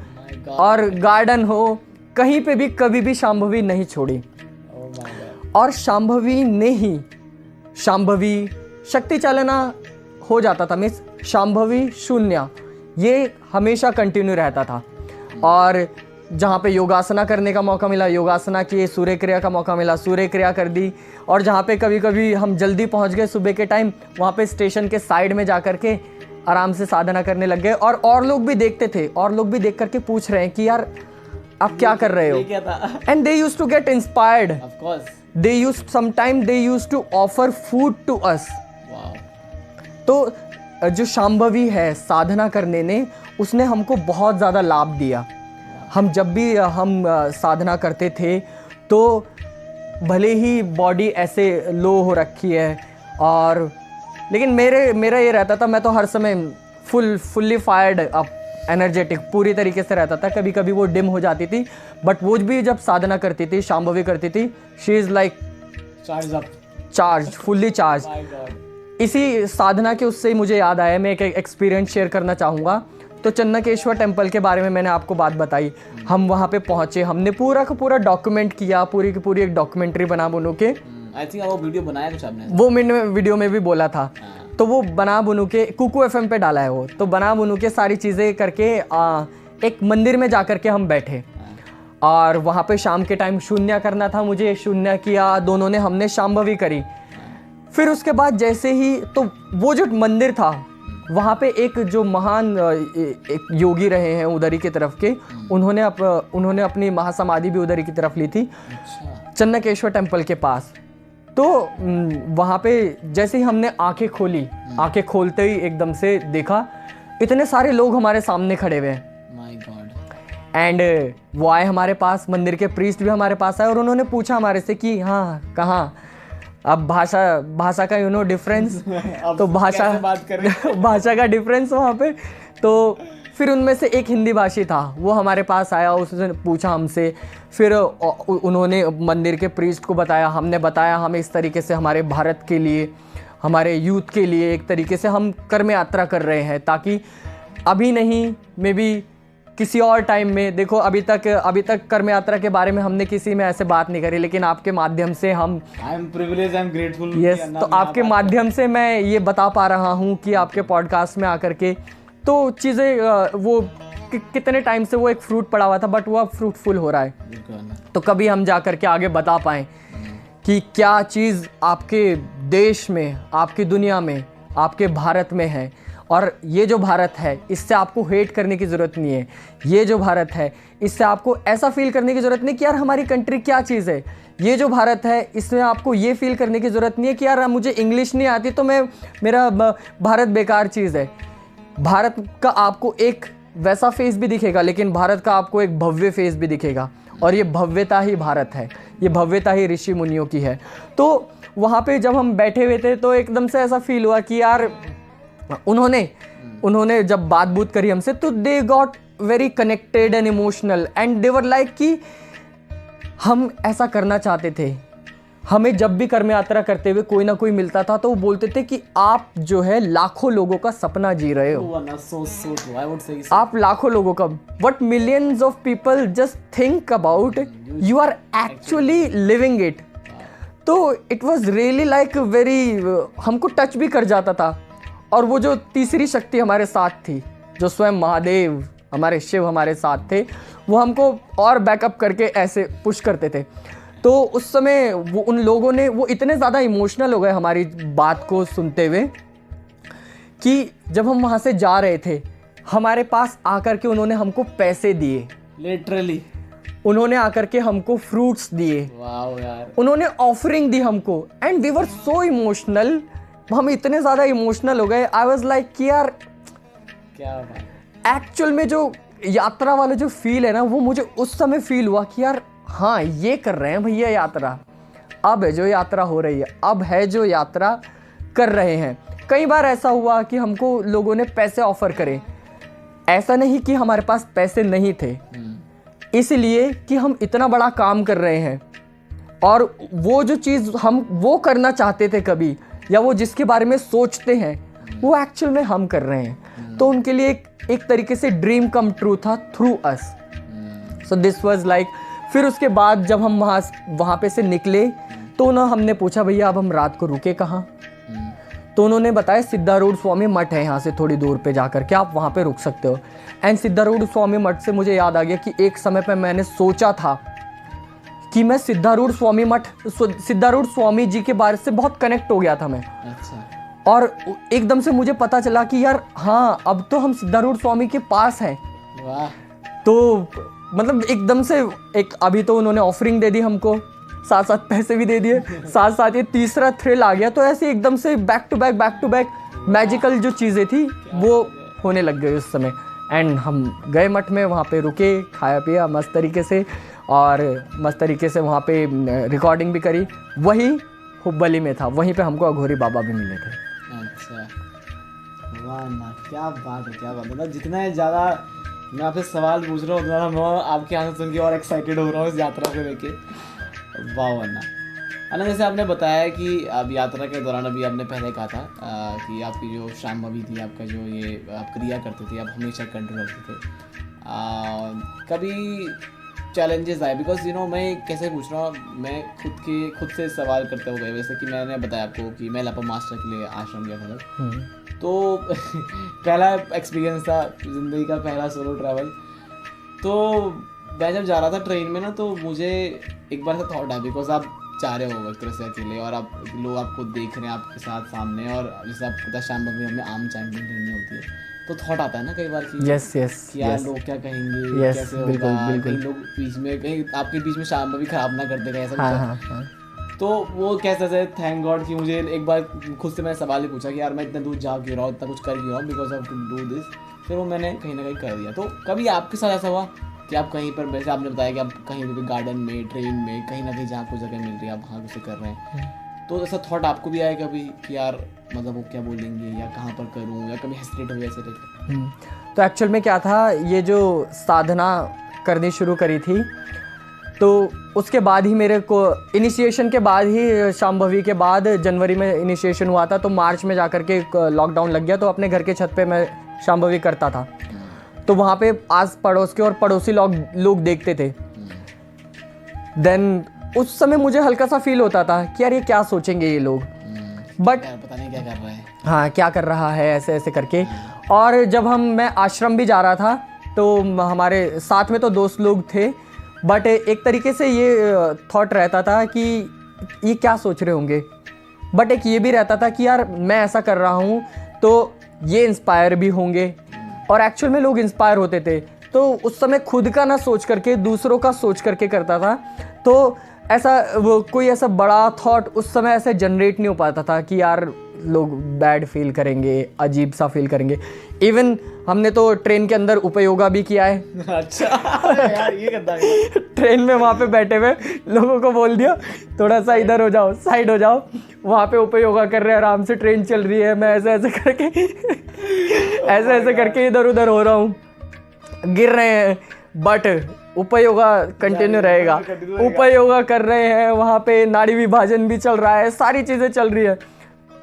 और गार्डन हो, कहीं पे भी कभी भी शांभवी नहीं छोड़ी। और शांभवी ने ही शांभवी शक्ति चालना हो जाता था, मीन्स शांभवी शून्य, ये हमेशा कंटिन्यू रहता था। और जहाँ पे योगासना करने का मौका मिला, योगासना किए, सूर्य क्रिया का मौका मिला, सूर्य क्रिया कर दी। और जहाँ पे कभी कभी हम जल्दी पहुँच गए सुबह के टाइम, वहाँ पे स्टेशन के साइड में जा कर के आराम से साधना करने लग गए। और लोग भी देखते थे, और लोग भी देख करके पूछ रहे हैं कि यार आप क्या कर रहे हो। And they used to get inspired. Of course they used sometime they used to offer food to us. तो जो शांभवी है साधना करने ने, उसने हमको बहुत ज़्यादा लाभ दिया। हम जब भी हम साधना करते थे तो भले ही बॉडी ऐसे लो हो रखी है, और लेकिन मेरा ये रहता था, मैं तो हर समय फुल्ली फायर्ड अप, एनर्जेटिक पूरी तरीके से रहता था। कभी कभी वो डिम हो जाती थी, बट वो भी जब साधना करती थी, शांभवी करती थी, she is like charge, fully charge. इसी साधना के उससे मुझे याद आया, मैं एक एक्सपीरियंस शेयर करना चाहूँगा। तो चन्नकेश्वर टेम्पल के बारे में मैंने आपको बात बताई। हम वहाँ पे पहुँचे, हमने पूरा का पूरा डॉक्यूमेंट किया, पूरी की पूरी एक डॉक्यूमेंट्री बना बुनू के। आई थिंक वो वीडियो बनाया कुछ आपने, वो मैंने वीडियो में भी बोला था। तो वो बना बुनू के कुकू FM पे डाला है वो, तो बना बुनू के सारी चीज़ें करके एक मंदिर में जा कर के हम बैठे। और वहाँ पे शाम के टाइम शून्य करना था मुझे, शून्य किया, दोनों ने, हमने शांभवी करी। फिर उसके बाद जैसे ही, तो वो जो मंदिर था वहाँ पे एक जो महान एक योगी रहे हैं उधरी की तरफ के, उन्होंने अपनी महासमाधि भी उधरी की तरफ ली थी, चन्नकेश्वर टेम्पल के पास। तो वहाँ पे जैसे ही हमने आंखें खोली, आंखें खोलते ही एकदम से देखा इतने सारे लोग हमारे सामने खड़े हुए हैं। My God. एंड वो आए हमारे पास, मंदिर के प्रीस्ट भी हमारे पास आए, और उन्होंने पूछा हमारे से कि हाँ कहाँ। अब भाषा का डिफरेंस तो भाषा का डिफरेंस वहाँ पे। तो फिर उनमें से एक हिंदी भाषी था, वो हमारे पास आया, उसने पूछा हमसे। फिर उन्होंने मंदिर के प्रीस्ट को बताया, हमने बताया हम इस तरीके से हमारे भारत के लिए, हमारे यूथ के लिए एक तरीके से हम कर्म यात्रा कर रहे हैं, ताकि अभी नहीं, मे बी किसी और टाइम में। देखो अभी तक कर्म यात्रा के बारे में हमने किसी में ऐसे बात नहीं करी, लेकिन आपके माध्यम से हम, I am privilege, I am grateful. Yes, तो आपके माध्यम से मैं ये बता पा रहा हूँ कि आपके पॉडकास्ट में आकर के तो चीज़ें वो कितने टाइम से वो एक फ्रूट पड़ा हुआ था, बट वो अब फ्रूटफुल हो रहा है। तो कभी हम जा कर के आगे बता पाएँ कि क्या चीज़ आपके देश में, आपकी दुनिया में, आपके भारत में है। और ये जो भारत है, इससे आपको हेट करने की ज़रूरत नहीं है। ये जो भारत है, इससे आपको ऐसा फील करने की ज़रूरत नहीं कि यार हमारी कंट्री क्या चीज़ है। ये जो भारत है, इसमें आपको ये फील करने की ज़रूरत नहीं है कि यार मुझे इंग्लिश नहीं आती तो मेरा भारत बेकार चीज़ है। भारत का आपको एक वैसा फेस भी दिखेगा, लेकिन भारत का आपको एक भव्य फेस भी दिखेगा, और ये भव्यता ही भारत है, ये भव्यता ही ऋषि मुनियों की है। तो वहाँ पे जब हम बैठे हुए थे तो एकदम से ऐसा फील हुआ कि यार उन्होंने जब बात बूत करी हमसे तो they got very connected and emotional and they were like कि हम ऐसा करना चाहते थे। हमें जब भी कर्म यात्रा करते हुए कोई ना कोई मिलता था तो वो बोलते थे कि आप जो है लाखों लोगों का सपना जी रहे हो, आप लाखों लोगों का, but millions of people just think about, you are actually living it. तो it was really like very, हमको टच भी कर जाता था। और वो जो तीसरी शक्ति हमारे साथ थी, जो स्वयं महादेव हमारे शिव हमारे साथ थे, वो हमको और बैकअप करके ऐसे पुश करते थे। तो उस समय वो उन लोगों ने, वो इतने ज़्यादा इमोशनल हो गए हमारी बात को सुनते हुए कि जब हम वहाँ से जा रहे थे हमारे पास आकर के उन्होंने हमको पैसे दिए, लिटरली उन्होंने आकर के हमको फ्रूट्स दिए, वाओ यार, उन्होंने ऑफरिंग दी हमको and we were so emotional. हम इतने ज़्यादा इमोशनल हो गए, आई वाज लाइक कि यार क्या बात। एक्चुअल में जो यात्रा वाला जो फील है ना, वो मुझे उस समय फील हुआ कि यार हाँ ये कर रहे हैं भैया यात्रा, अब है जो यात्रा हो रही है, अब है जो यात्रा कर रहे हैं। कई बार ऐसा हुआ कि हमको लोगों ने पैसे ऑफर करे, ऐसा नहीं कि हमारे पास पैसे नहीं थे, इसलिए कि हम इतना बड़ा काम कर रहे हैं और वो जो चीज़ हम वो करना चाहते थे कभी, या वो जिसके बारे में सोचते हैं, वो एक्चुअल में हम कर रहे हैं। तो उनके लिए एक तरीके से ड्रीम कम ट्रू था through us. So this was like, फिर उसके बाद जब हम वहाँ पे से निकले तो हमने पूछा भैया अब हम रात को रुके कहाँ, तो उन्होंने बताया सिद्धारूढ़ स्वामी मठ है यहाँ से थोड़ी दूर पे जाकर के आप वहाँ पे रुक सकते हो। एंड सिद्धारूढ़ स्वामी मठ से मुझे याद आ गया कि एक समय पे मैंने सोचा था कि मैं सिद्धारूढ़ स्वामी जी के बारे से बहुत कनेक्ट हो गया था मैं। अच्छा। और एकदम से मुझे पता चला कि यार हाँ अब तो हम सिद्धारूढ़ स्वामी के पास हैं। वाह। तो मतलब एकदम से एक, अभी तो उन्होंने ऑफरिंग दे दी हमको, साथ साथ पैसे भी दे दिए, साथ साथ ये तीसरा थ्रिल आ गया। तो ऐसे एकदम से बैक टू बैक मैजिकल जो चीज़ें थी वो होने लग गई उस समय। एंड हम गए मठ में, वहाँ पे रुके, खाया पिया मस्त तरीके से, और मस्त तरीके से वहाँ पे रिकॉर्डिंग भी करी। वही हुब्बली में था, वहीं पे हमको अघोरी बाबा भी मिले थे। अच्छा, वाह ना, क्या बात है, क्या बात है। मतलब जितना ज़्यादा मैं आपसे सवाल पूछ रहा हूँ उतना मैं आपके आंसर सुन के और एक्साइटेड हो रहा हूँ इस यात्रा को लेके। वाह वरना अना, जैसे आपने बताया कि अब यात्रा के दौरान, अभी आपने पहले कहा था कि आपकी जो शाम्भवी थी, आपका जो ये आप क्रिया करते थे, आप हमेशा कंट्रोल रखते थे, कभी चैलेंजेस आए? बिकॉज यू नो मैं कैसे पूछ रहा हूँ, मैं खुद से सवाल करते हुए, वैसे कि मैंने बताया आपको कि मैं लपा मास्टर के लिए आश्रम गया था, तो पहला एक्सपीरियंस था ज़िंदगी का, पहला सोलो ट्रैवल। तो मैं जब जा रहा था ट्रेन में ना, तो मुझे एक बार से थॉट आया, बिकॉज आप जा रहे हो एक तरह से अकेले, और आप लोग आपको देख रहे हैं आपके साथ सामने, और जैसे आपको पता शाम्भवी हमें आम चैंटिंग करनी होती है, तो थॉट आता है ना कई बार कि यस कि यार लोग क्या कहेंगे, कैसे होगा, कहीं लोग बीच में, कहीं आपके बीच में शाम्भवी खराब ना कर देगा, ऐसा। तो वो कैसे थे, थैंक गॉड कि मुझे एक बार खुद से मैंने सवाल ही पूछा कि यार मैं इतना दूर जा क्यों रहा हूँ, इतना कुछ कर क्यों रहा हूँ, because of to do this. फिर वो मैंने कहीं ना कहीं कर दिया। तो कभी आपके साथ ऐसा हुआ कि आप कहीं पर, वैसे आपने बताया कि आप कहीं भी गार्डन में, ट्रेन में, कहीं ना कहीं जहाँ आपको जगह मिल रही है आप वहाँ उसे कर रहे हैं, तो ऐसा थॉट आपको भी आया कभी कि यार मतलब वो क्या बोलेंगे, या कहाँ पर करूँ, या कभी हेसिटेट हो ऐसे टाइप? तो एक्चुअल में क्या था, ये जो साधना करनी शुरू करी थी, तो उसके बाद ही मेरे को इनिशिएशन के बाद ही, शाम्भवी के बाद जनवरी में इनिशिएशन हुआ था, तो मार्च में जाकर के लॉकडाउन लग गया, तो अपने घर के छत पे मैं शाम्भवी करता था। तो वहाँ पे आस पड़ोस के और पड़ोसी लोग देखते थे। देन उस समय मुझे हल्का सा फील होता था कि यार ये क्या सोचेंगे ये लोग, बट पता नहीं क्या कर रहे हैं, हाँ क्या कर रहा है, ऐसे ऐसे करके। और जब मैं आश्रम भी जा रहा था, तो हमारे साथ में तो दोस्त लोग थे, बट एक तरीके से ये थॉट रहता था कि ये क्या सोच रहे होंगे, बट एक ये भी रहता था कि यार मैं ऐसा कर रहा हूँ तो ये इंस्पायर भी होंगे, और एक्चुअल में लोग इंस्पायर होते थे। तो उस समय खुद का ना सोच करके दूसरों का सोच करके करता था, तो ऐसा वो कोई ऐसा बड़ा थॉट उस समय ऐसे जनरेट नहीं हो पाता था कि यार लोग बैड फील करेंगे, अजीब सा फील करेंगे। इवन हमने तो ट्रेन के अंदर उपयोगा भी किया है। अच्छा यार ये करता है। ट्रेन में वहाँ पे बैठे हुए लोगों को बोल दिया थोड़ा सा इधर हो जाओ, साइड हो जाओ, वहाँ पे उपयोगा कर रहे हैं, आराम से ट्रेन चल रही है, मैं ऐसे ऐसे करके ऐसे ऐसे करके इधर उधर हो रहा हूँ, गिर रहे हैं, बट उपयोगा कंटिन्यू रहेगा। उपयोगा कर रहे हैं, वहाँ पे नाड़ी विभाजन भी चल रहा है, सारी चीज़ें चल रही है,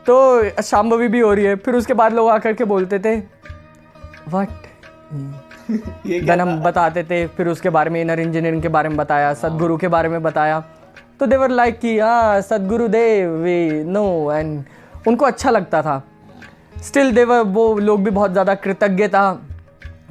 तो शांभवी भी हो रही है। फिर उसके बाद लोग आकर के बोलते थे व्हाट देन हम बताते थे, फिर उसके बारे में इनर इंजीनियरिंग के बारे में बताया, सदगुरु के बारे में बताया, तो देवर लाइक कि हाँ सदगुरु देव वी नो, एंड उनको अच्छा लगता था। स्टिल देवर वो लोग भी बहुत ज़्यादा कृतज्ञता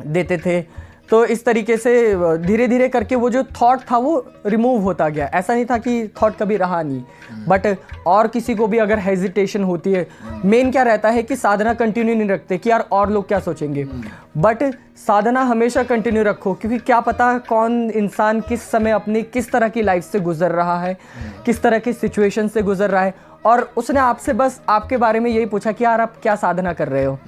देते थे। तो इस तरीके से धीरे धीरे करके वो जो थॉट था वो रिमूव होता गया। ऐसा नहीं था कि थॉट कभी रहा नहीं, बट और किसी को भी अगर हेजिटेशन होती है, मेन क्या रहता है कि साधना कंटिन्यू नहीं रखते कि यार और लोग क्या सोचेंगे, बट साधना हमेशा कंटिन्यू रखो, क्योंकि क्या पता कौन इंसान किस समय अपनी किस तरह की लाइफ से गुजर रहा है, किस तरह की सिचुएशन से गुजर रहा है, और उसने आपसे बस आपके बारे में यही पूछा कि यार आप क्या साधना कर रहे हो।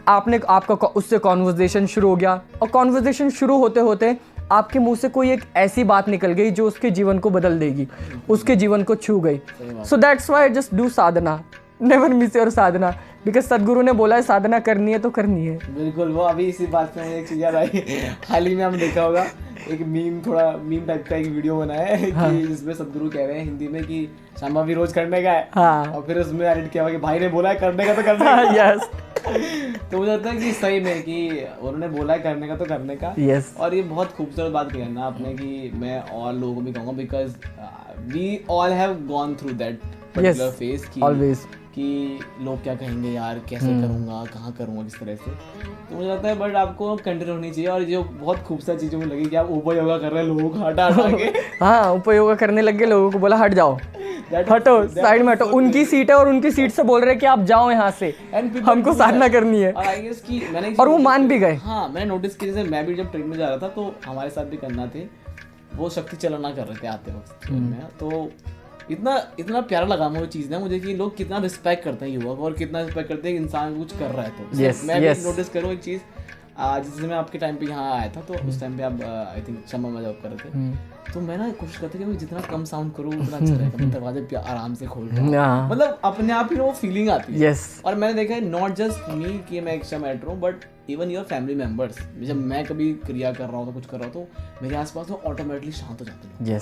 आपका उससे कॉन्वर्जेशन शुरू हो गया, और कॉन्वर्जेशन शुरू होते होते आपके मुंह से कोई एक ऐसी बात निकल गई जो उसके जीवन को बदल देगी, उसके जीवन को छू गई। So that's why just do Sadhana, never miss your Sadhana, because सदगुरु ने बोला है साधना करनी है तो करनी है। बिल्कुल, वो अभी इसी बात पे एक चीज़ याद आई। हाल ही में हमने देखा होगा एक मीम टाइप का एक वीडियो बनाया है कि जिसमें सदगुरु कह रहे हैं हिंदी में कि शांभवी रोज करने का है, और फिर उसमें एडिट किया हुआ कि भाई ने बोला है करने का तो करने का। यस तो मुझे लगता है कि सही में कि उन्होंने बोला है करने का तो करने का। यस और ये बहुत खूबसूरत बात कही ना आपने कि मैं और लोगों को भी कहूँगा, because we all have gone through that particular phase की ऑलवेज कि लोग क्या कहेंगे यार, कैसे करूँगा, कहाँ करूँगा, किस तरह से। तो मुझे लगता है बट आपको कंटिन्यू होनी चाहिए। और जो बहुत खूबसूरत चीज़ मुझे लगी कि आप उपयोगा कर रहे हैं लोगों को हटा के। हाँ, उपयोगा करने लगे, लोगों को बोला हट जाओ, हटो, साइड में हटो। उनकी सीट है और उनकी सीट से बोल रहे हैं कि आप जाओ यहाँ से, हमको साधना करनी है। और वो मान भी गए। हाँ, मैंने नोटिस किया, जैसे मैं भी जब ट्रेन में जा रहा था तो हमारे साथ भी करना थे, वो शक्ति चलना कर रहे थे आते वक्त ट्रेन में। तो इतना प्यारा लगा वो चीज़ ना मुझे कि लोग कितना रिस्पेक्ट करते हैं युवक, और कितना रिस्पेक्ट करते हैं कि इंसान कुछ कर रहा है। तो मैं भी नोटिस करूँ एक चीज़, जिससे मैं आपके टाइम पे यहाँ आया था, तो उस टाइम पे आप आई थिंक शम्मा में जॉब कर रहे थे, तो मैं ना कोशिश करता कि मैं जितना कम साउंड करूँ उतना अच्छा रहेगा, मैं दरवाजे आराम से खोल रहा हूँ, मतलब अपने आप ही वो फीलिंग आती है। और मैंने देखा है नॉट जस्ट मी कि मैं एक्स्ट्रा मैटर हूँ, but even your family members, जब मैं कभी क्रिया कर रहा हूँ तो कुछ कर रहा हूँ तो मेरे आसपास तो ऑटोमेटिकली शांत हो जाते हैं।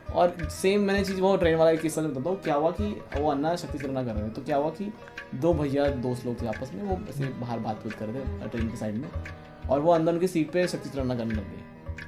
और सेम मैंने चीज़ वो ट्रेन वाला एक किस्सा बताता हूँ। क्या हुआ कि वो अन्ना शक्ति चलना कर रहे थे, तो क्या हुआ कि दो भैया दोस्त लोग थे आपस में, वो ऐसे बाहर बात कर रहे थे ट्रेन की साइड में, और वो अंदर उनकी सीट पे शक्ति चलना करने लग गए।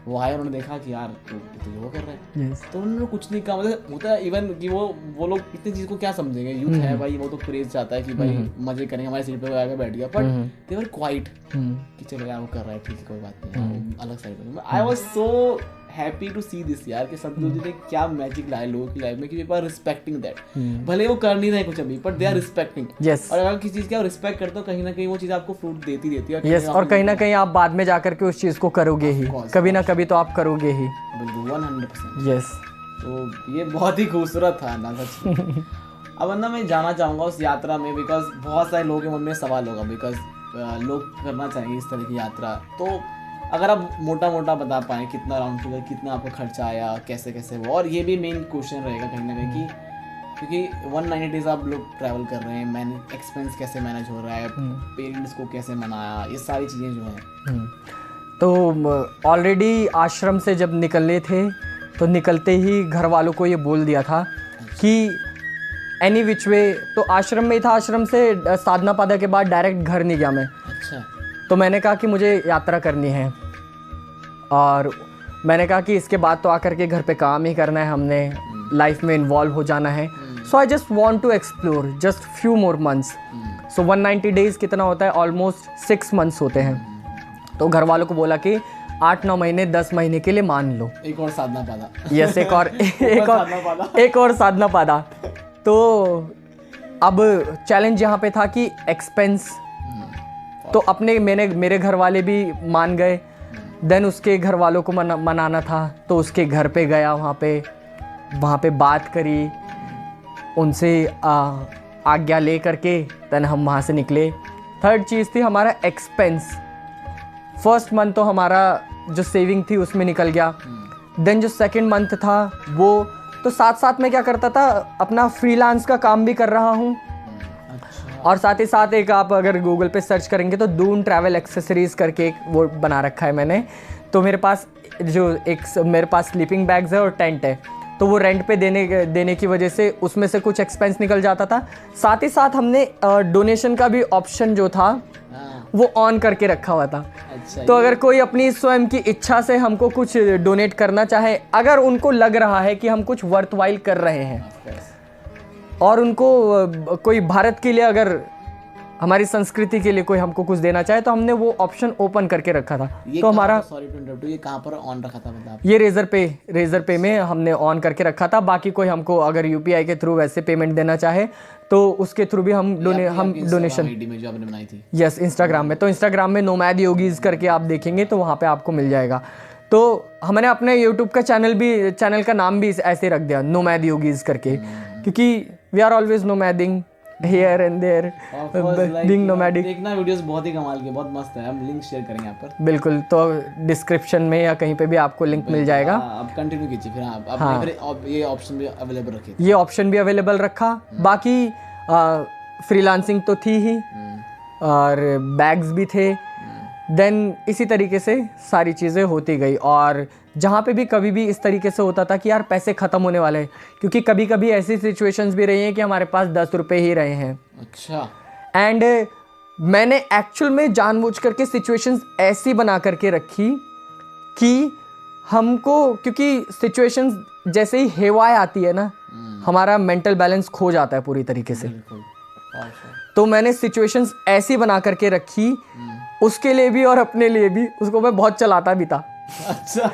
वो आए, उन्होंने देखा कि यार तो वो कर रहे हैं, तो उन्होंने कुछ नहीं कहा। मतलब होता है इवन कि वो लोग इतनी चीज़ को क्या समझेंगे, यूथ है भाई, वो तो क्रेज चाहता है कि भाई मजे करेंगे, हमारी सीट पे आकर बैठ गया, बट दे वर क्वाइट कि चलो यार वो कर रहा है, ठीक है कोई बात नहीं, अलग साइड में। I was so happy to see this यार कि सदगुरु जी ने क्या मैजिक लाया लोगों की लाइफ में कि पीपल आर रिस्पेक्टिंग दैट। भले वो कर नहीं रहे कुछ अभी, बट दे आर रिस्पेक्टिंग। और अगर किसी चीज का रिस्पेक्ट करते हो, कहीं ना कहीं वो चीज आपको फ्रूट देती रहती है। और कहीं ना कहीं आप बाद में जाकर के उस चीज को करोगे ही, कभी ना कभी तो आप करोगे ही। बिल्कुल 100%। यस, तो ये बहुत ही खूबसूरत था ना सच में। अब ना मैं जाना चाहूँगा उस यात्रा में, बिकॉज बहुत सारे लोगों के मन में सवाल होगा, बिकॉज लोग करना चाहेंगे इस तरह की यात्रा। तो अगर आप मोटा मोटा बता पाएँ कितना राउंड फिगर, कितना आपको खर्चा आया, कैसे कैसे वो, और ये भी मेन क्वेश्चन रहेगा कहीं ना कहीं कि क्योंकि 190 डेज आप लोग ट्रैवल कर रहे हैं, एक्सपेंस कैसे मैनेज हो रहा है, पेरेंट्स को कैसे मनाया, ये सारी चीज़ें जो हैं। तो ऑलरेडी आश्रम से जब निकले थे तो निकलते ही घर वालों को ये बोल दिया था कि एनी विच वे, तो आश्रम में ही था, आश्रम से साधना पादा के बाद डायरेक्ट घर नहीं गया मैं। अच्छा। तो मैंने कहा कि मुझे यात्रा करनी है, और मैंने कहा कि इसके बाद तो आकर के घर पे काम ही करना है, हमने लाइफ में इन्वॉल्व हो जाना है। So I just want to explore just few more months. So 190 days कितना होता है, ऑलमोस्ट 6 मंथ्स होते हैं। तो घर वालों को बोला कि 8-9 महीने 10 महीने के लिए मान लो, एक और साधना पादा। यस, एक और साधना पादा। तो अब चैलेंज यहाँ पे था कि एक्सपेंस, तो मेरे घर वाले भी मान गए। देन उसके घर वालों को मनाना था, तो उसके घर पे गया, वहाँ पे बात करी उनसे, आज्ञा ले करके देन हम वहाँ से निकले। थर्ड चीज़ थी हमारा एक्सपेंस। फर्स्ट मंथ तो हमारा जो सेविंग थी उसमें निकल गया। देन जो सेकंड मंथ था वो तो साथ साथ में क्या करता था, अपना फ्रीलांस का काम भी कर रहा हूँ। और साथ ही साथ एक आप अगर गूगल पे सर्च करेंगे तो दून ट्रैवल एक्सेसरीज़ करके एक वो बना रखा है मैंने। तो मेरे पास मेरे पास स्लीपिंग बैग्स है और टेंट है, तो वो रेंट पे देने की वजह से उसमें से कुछ एक्सपेंस निकल जाता था। साथ ही साथ हमने डोनेशन का भी ऑप्शन जो था वो ऑन करके रखा हुआ था। अच्छा, तो अगर कोई अपनी स्वयं की इच्छा से हमको कुछ डोनेट करना चाहे, अगर उनको लग रहा है कि हम कुछ वर्थवाइल कर रहे हैं और उनको कोई भारत के लिए, अगर हमारी संस्कृति के लिए कोई हमको कुछ देना चाहे, तो हमने वो ऑप्शन ओपन करके रखा था। तो हमारा सॉरी टू इंटरप्ट, ये कहाँ पर ऑन रखा था मतलब? ये रेजर पे में हमने ऑन करके रखा था। बाकी कोई हमको अगर यूपीआई के थ्रू वैसे पेमेंट देना चाहे तो उसके थ्रू भी हम डोनेशन आईडी में जो आपने बनाई थी। यस, इंस्टाग्राम में। तो इंस्टाग्राम में नोमैड योगीज करके आप देखेंगे तो वहाँ पे आपको मिल जाएगा। तो हमने अपने यूट्यूब का चैनल का नाम भी ऐसे रख दिया, नोमैड योगीज करके, क्योंकि we are always nomading here and there, being nomadic. देखना वीडियोस बहुत ही कमाल के, बहुत मस्त है। हम लिंक शेयर करेंगे यहाँ पर। बिल्कुल, तो डिस्क्रिप्शन में या कहीं पे भी आपको लिंक मिल जाएगा। आप कंटिन्यू कीजिए फिर। आपने फिर ये ऑप्शन भी अवेलेबल रखे। ये ऑप्शन भी अवेलेबल रखा। बाकी फ्रीलांसिंग तो थी ही और बैग्स भी थे। देन इसी तरीके से सारी चीज़ें होती गई। और जहाँ पे भी कभी भी इस तरीके से होता था कि यार पैसे ख़त्म होने वाले हैं, क्योंकि कभी कभी ऐसी सिचुएशंस भी रही हैं कि हमारे पास 10 रुपये ही रहे हैं। अच्छा। एंड मैंने एक्चुअल में जानबूझ करके सिचुएशंस ऐसी बना करके रखी कि हमको, क्योंकि सिचुएशंस जैसे ही हेवाए आती है ना, हमारा मेंटल बैलेंस खो जाता है पूरी तरीके से। तो मैंने सिचुएशंस ऐसी बना करके रखी, उसके लिए भी और अपने लिए भी। उसको मैं बहुत चलाता भी था। अच्छा।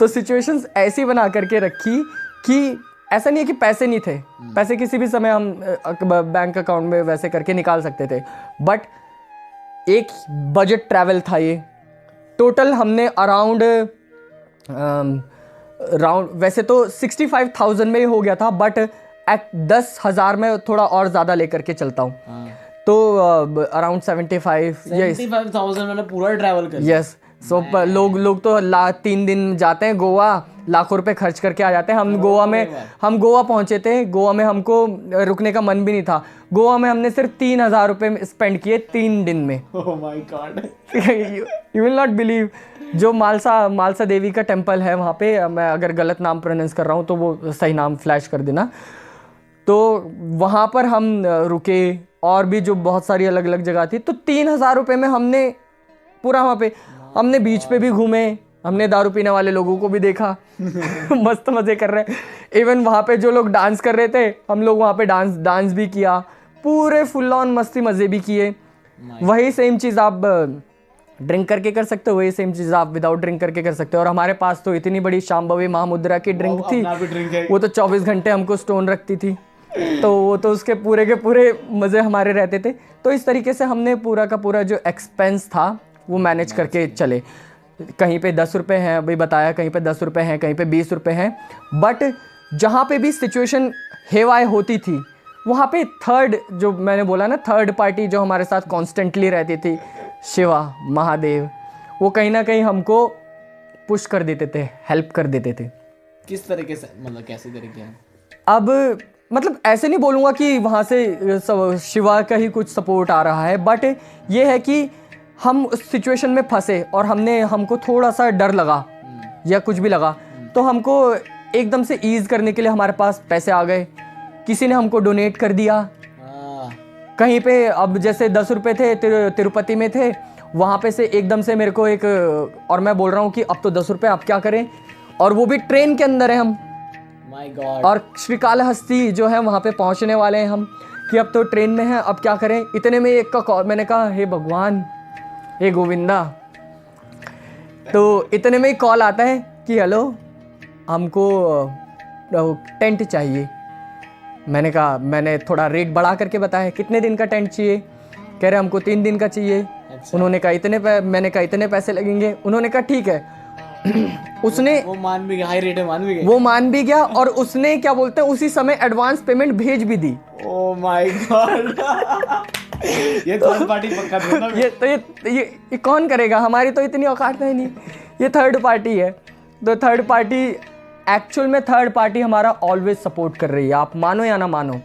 तो सिचुएशंस ऐसी बना करके रखी कि ऐसा नहीं है कि पैसे नहीं थे, पैसे किसी भी समय हम बैंक अकाउंट में वैसे करके निकाल सकते थे, बट एक बजट ट्रैवल था ये। टोटल हमने अराउंड वैसे तो 65,000 में ही हो गया था, बट 10,000 में थोड़ा और ज़्यादा लेकर के चलता हूँ। तो अराउंड 75,000 मैंने पूरा ट्रैवल कर। यस। सो लोग तो 3 दिन जाते हैं गोवा, लाखों रुपए खर्च करके आ जाते हैं। हम गोवा पहुंचे थे। गोवा में हमको रुकने का मन भी नहीं था। गोवा में हमने सिर्फ 3,000 रुपये स्पेंड किए 3 दिन में। ओह my God. You will not believe, जो मालसा देवी का टेम्पल है वहाँ पे, मैं अगर गलत नाम प्रोनाउंस कर रहा हूँ तो वो सही नाम फ्लैश कर देना। तो वहाँ पर हम रुके और भी जो बहुत सारी अलग अलग जगह थी। तो 3,000 रुपये में हमने पूरा वहाँ पे, हमने बीच पे भी घूमे, हमने दारू पीने वाले लोगों को भी देखा। मस्त मज़े कर रहे हैं। इवन वहाँ पे जो लोग डांस कर रहे थे, हम लोग वहाँ पे डांस भी किया, पूरे फुल ऑन मस्ती मज़े भी किए। वही सेम चीज़ आप ड्रिंक करके कर सकते हो, वही सेम चीज़ आप विदाउट ड्रिंक करके कर सकते हो। और हमारे पास तो इतनी बड़ी शांभवी महामुद्रा की ड्रिंक थी, वो तो 24 घंटे हमको स्टोन रखती थी। तो वो तो उसके पूरे के पूरे मज़े हमारे रहते थे। तो इस तरीके से हमने पूरा का पूरा जो एक्सपेंस था वो मैनेज करके चले। कहीं पे 10 रुपये हैं, अभी बताया, कहीं पे 10 रुपये हैं, कहीं पे 20 रुपये हैं। बट जहाँ पे भी सिचुएशन हेवाए होती थी, वहाँ पे थर्ड, जो मैंने बोला ना, थर्ड पार्टी जो हमारे साथ कॉन्स्टेंटली रहती थी, शिवा महादेव, वो कहीं ना कहीं हमको पुश कर देते थे, हेल्प कर देते थे। किस तरीके से, मतलब कैसे तरीके हैं? अब मतलब ऐसे नहीं बोलूँगा कि वहाँ से शिवा का ही कुछ सपोर्ट आ रहा है, बट ये है कि हम उस सिचुएशन में फंसे और हमको थोड़ा सा डर लगा या कुछ भी लगा, तो हमको एकदम से ईज़ करने के लिए हमारे पास पैसे आ गए। किसी ने हमको डोनेट कर दिया कहीं पे। अब जैसे 10 रुपये थे, तिरुपति में थे, वहाँ पे से एकदम से मेरे को एक, और मैं बोल रहा हूँ कि अब तो 10 रुपये, अब क्या करें, और वो भी ट्रेन के अंदर है हम। My God. और श्रीकालहस्ती जो है वहाँ पे पहुँचने वाले हैं हम, कि अब तो ट्रेन में हैं, अब क्या करें। इतने में एक का कॉल, मैंने कहा हे भगवान, हे गोविंदा। तो इतने में ही कॉल आता है कि हेलो, हमको टेंट चाहिए। मैंने कहा, मैंने थोड़ा रेट बढ़ा करके बताया, कितने दिन का टेंट चाहिए? कह रहे हमको 3 दिन का चाहिए। अच्छा। उन्होंने कहा मैंने कहा इतने पैसे लगेंगे। उन्होंने कहा ठीक है। उसने वो मान भी गया, हाई रेट में मान भी गया। वो मान भी गया और उसने क्या बोलते हैं उसी समय एडवांस पेमेंट भेज भी दी। Oh my god. ये थर्ड पार्टी पक्का था ना। ये कौन करेगा, हमारी तो इतनी औकात है नहीं, ये थर्ड पार्टी है। तो थर्ड पार्टी, एक्चुअल में थर्ड पार्टी हमारा ऑलवेज सपोर्ट कर रही है, आप मानो या ना मानो।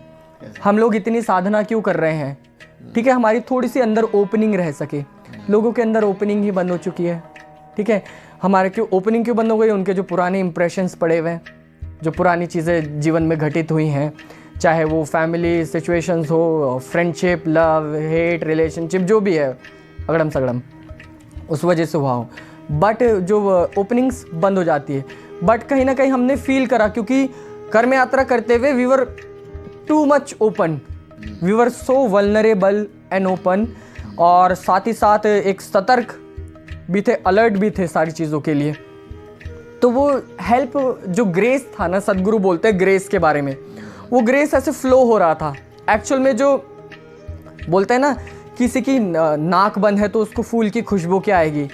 हम लोग इतनी साधना क्यों कर रहे हैं, ठीक है, हमारी थोड़ी सी अंदर ओपनिंग रह सके। लोगों के अंदर ओपनिंग ही बंद हो चुकी है, ठीक है। हमारे क्यों ओपनिंग क्यों बंद हो गई, उनके जो पुराने इंप्रेशंस पड़े हुए हैं, जो पुरानी चीज़ें जीवन में घटित हुई हैं, चाहे वो फैमिली सिचुएशंस हो, फ्रेंडशिप, लव, हेट, रिलेशनशिप, जो भी है अगड़म सगड़म, उस वजह से हुआ हो। बट जो ओपनिंग्स बंद हो जाती है। बट कहीं ना कहीं हमने फील करा, क्योंकि कर्म यात्रा करते हुए we were too much open, we were so vulnerable and open, और साथ ही साथ एक सतर्क भी थे, अलर्ट भी थे सारी चीज़ों के लिए। तो वो हेल्प, जो ग्रेस था ना, सदगुरु बोलते हैं ग्रेस के बारे में, वो ग्रेस ऐसे फ्लो हो रहा था। एक्चुअल में जो बोलते हैं ना, किसी की नाक बंद है तो उसको फूल की खुशबू क्या आएगी,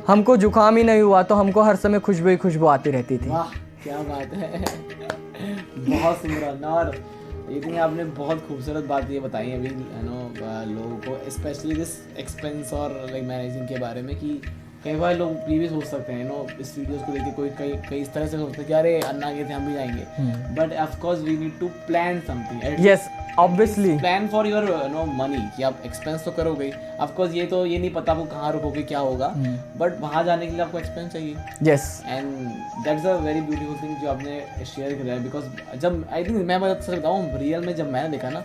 हमको जुकाम ही नहीं हुआ तो हमको हर समय खुशबू ही खुशबू आती रहती थी। वाह क्या बात है। बहुत सुंदर। और इतनी आपने बहुत खूबसूरत बात ये बताई अभी लोगों को, स्पेशली दिस एक्सपेंस और लाइक मैनेजिंग के बारे में, कि कई बार लोग प्रीवियस सोच सकते हैं इस वीडियोस को देख के कोई कई इस तरह से सोचते हैं कि अरे अन्ना गए थे हम भी जाएंगे, but of course we need to plan something. Yes obviously, plan for your money, कि आप एक्सपेंस तो करोगे, ऑफ कोर्स ये नहीं पता आपको कहाँ रुकोगे क्या होगा, बट वहाँ जाने के लिए आपको एक्सपेंस चाहिए। Yes, and that's a very beautiful thing जो आपने शेयर किया है। बिकॉज जब आई थिंक मैं सच बताऊँ, रियल में जब मैंने देखा ना,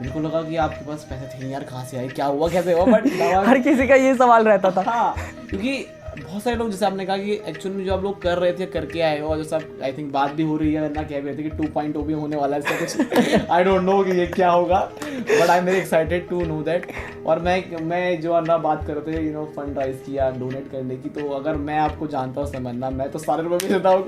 मेरे को लगा कि आपके पास पैसे थे नहीं यार, कहाँ से आए, क्या हुआ, कैसे हुआ, बट हर किसी का ये सवाल रहता था। हाँ, क्योंकि बहुत सारे लोग, जैसे आपने कहा कि एक्चुअली में जो आप लोग कर रहे थे करके आए हो, और जो सब आई थिंक बात भी हो रही है ना, कह रहे थे कि 2.0 भी होने वाला है इसका कुछ। आई डोंट नो कि ये क्या होगा, but I am very excited to know that. और मैं जो अन्ना बात कर रहे थे फंड राइज किया, डोनेट करने की, तो अगर मैं आपको जानता हूँ समझना, मैं तो सारे रुपये भी देता हूँ,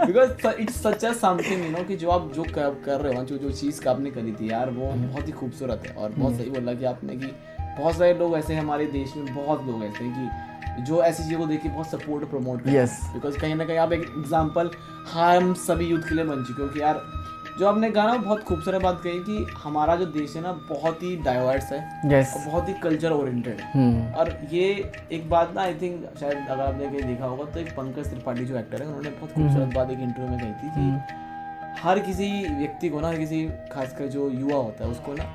because it's such a something कि जो आप जो कर रहे हो, जो चीज़ का आपने करी थी यार, वो बहुत ही खूबसूरत है। और बहुत सही बोला कि आपने, कि बहुत सारे लोग ऐसे हमारे देश में, बहुत लोग ऐसे हैं कि जो ऐसी चीज़ों को देख के बहुत सपोर्ट प्रमोट करते हैं। बिकॉज कहीं ना कहीं आप एक एग्जाम्पल हम सभी यूथ के लिए बन चुके हो कि यार, जो आपने कहा ना, बहुत खूबसूरत बात कही कि हमारा जो देश है ना, बहुत ही डाइवर्स है, और बहुत ही कल्चर ओरिएंटेड है। और ये एक बात ना, आई थिंक शायद अगर आपने कहीं देखा होगा तो, एक पंकज त्रिपाठी जो एक्टर है, उन्होंने बहुत खूबसूरत बात एक इंटरव्यू में कही थी कि हर किसी व्यक्ति को ना, हर किसी खासकर जो युवा होता है उसको ना,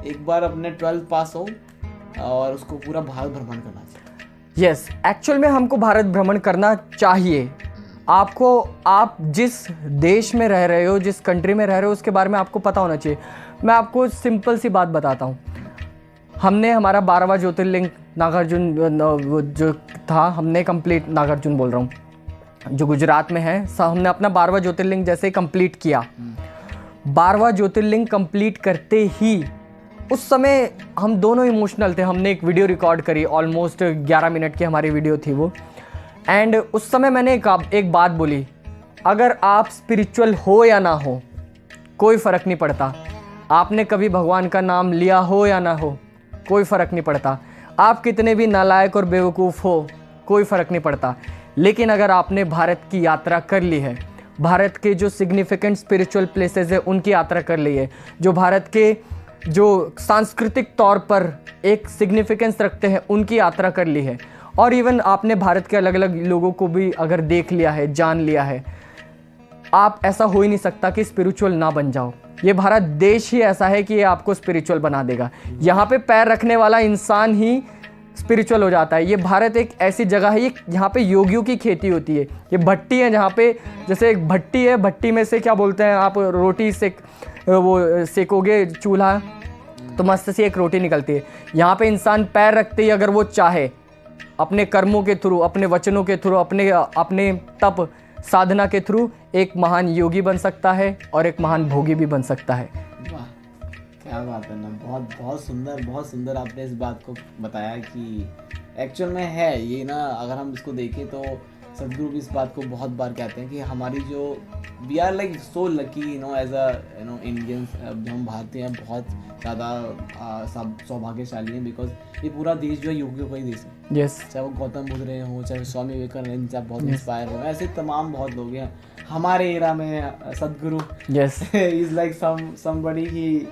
एक बार अपने 12th पास हो और उसको पूरा भारत भ्रमण करना चाहिए। यस, एक्चुअल में हमको भारत भ्रमण करना चाहिए। आपको, आप जिस देश में रह रहे हो, जिस कंट्री में रह रहे हो, उसके बारे में आपको पता होना चाहिए। मैं आपको सिंपल सी बात बताता हूँ। हमने हमारा 12वां ज्योतिर्लिंग नागार्जुन जो था, हमने कंप्लीट, नागार्जुन बोल रहा हूँ, जो गुजरात में है, हमने अपना 12वां ज्योतिर्लिंग जैसे कंप्लीट किया। 12वां ज्योतिर्लिंग कंप्लीट करते ही उस समय हम दोनों इमोशनल थे। हमने एक वीडियो रिकॉर्ड करी, ऑलमोस्ट 11 मिनट की हमारी वीडियो थी वो। एंड उस समय मैंने एक बात बोली, अगर आप स्पिरिचुअल हो या ना हो, कोई फ़र्क नहीं पड़ता। आपने कभी भगवान का नाम लिया हो या ना हो, कोई फ़र्क नहीं पड़ता। आप कितने भी नालायक और बेवकूफ़ हो, कोई फ़र्क नहीं पड़ता। लेकिन अगर आपने भारत की यात्रा कर ली है, भारत के जो सिग्निफिकेंट स्पिरिचुअल प्लेसेस है उनकी यात्रा कर ली है, जो भारत के जो सांस्कृतिक तौर पर एक सिग्निफिकेंस रखते हैं उनकी यात्रा कर ली है, और इवन आपने भारत के अलग अलग लोगों को भी अगर देख लिया है, जान लिया है, आप ऐसा हो ही नहीं सकता कि स्पिरिचुअल ना बन जाओ। ये भारत देश ही ऐसा है कि ये आपको स्पिरिचुअल बना देगा। यहाँ पे पैर रखने वाला इंसान ही स्पिरिचुअल हो जाता है। ये भारत एक ऐसी जगह है, यहाँ पे योगियों की खेती होती है। ये भट्टी है जहाँ पे, जैसे एक भट्टी है, भट्टी में से क्या बोलते हैं आप, रोटी वो सेकोगे चूल्हा, तो मस्त सी एक रोटी निकलती है। यहाँ पे इंसान पैर रखते ही, अगर वो चाहे, अपने कर्मों के थ्रू, अपने वचनों के थ्रू, अपने तप साधना के थ्रू एक महान योगी बन सकता है और एक महान भोगी भी बन सकता है। वाह क्या बात है ना, बहुत सुंदर आपने इस बात को बताया कि एक्चुअल में है ये ना, अगर हम इसको देखें तो सदगुरु भी इस बात को बहुत बार कहते हैं कि हमारी जो we are like so lucky as a Indians, जो हम भारतीय हैं बहुत ज़्यादा सौभाग्यशाली हैं, बिकॉज ये पूरा देश जो है योगियों का ही देश है। यस, चाहे वो गौतम बुद्ध रहे हों, चाहे स्वामी विवेकानंद, चाहे बहुत इंस्पायर हो, ऐसे तमाम बहुत लोग हैं हमारे एरा में। सदगुरु यस, इज लाइक समबडी की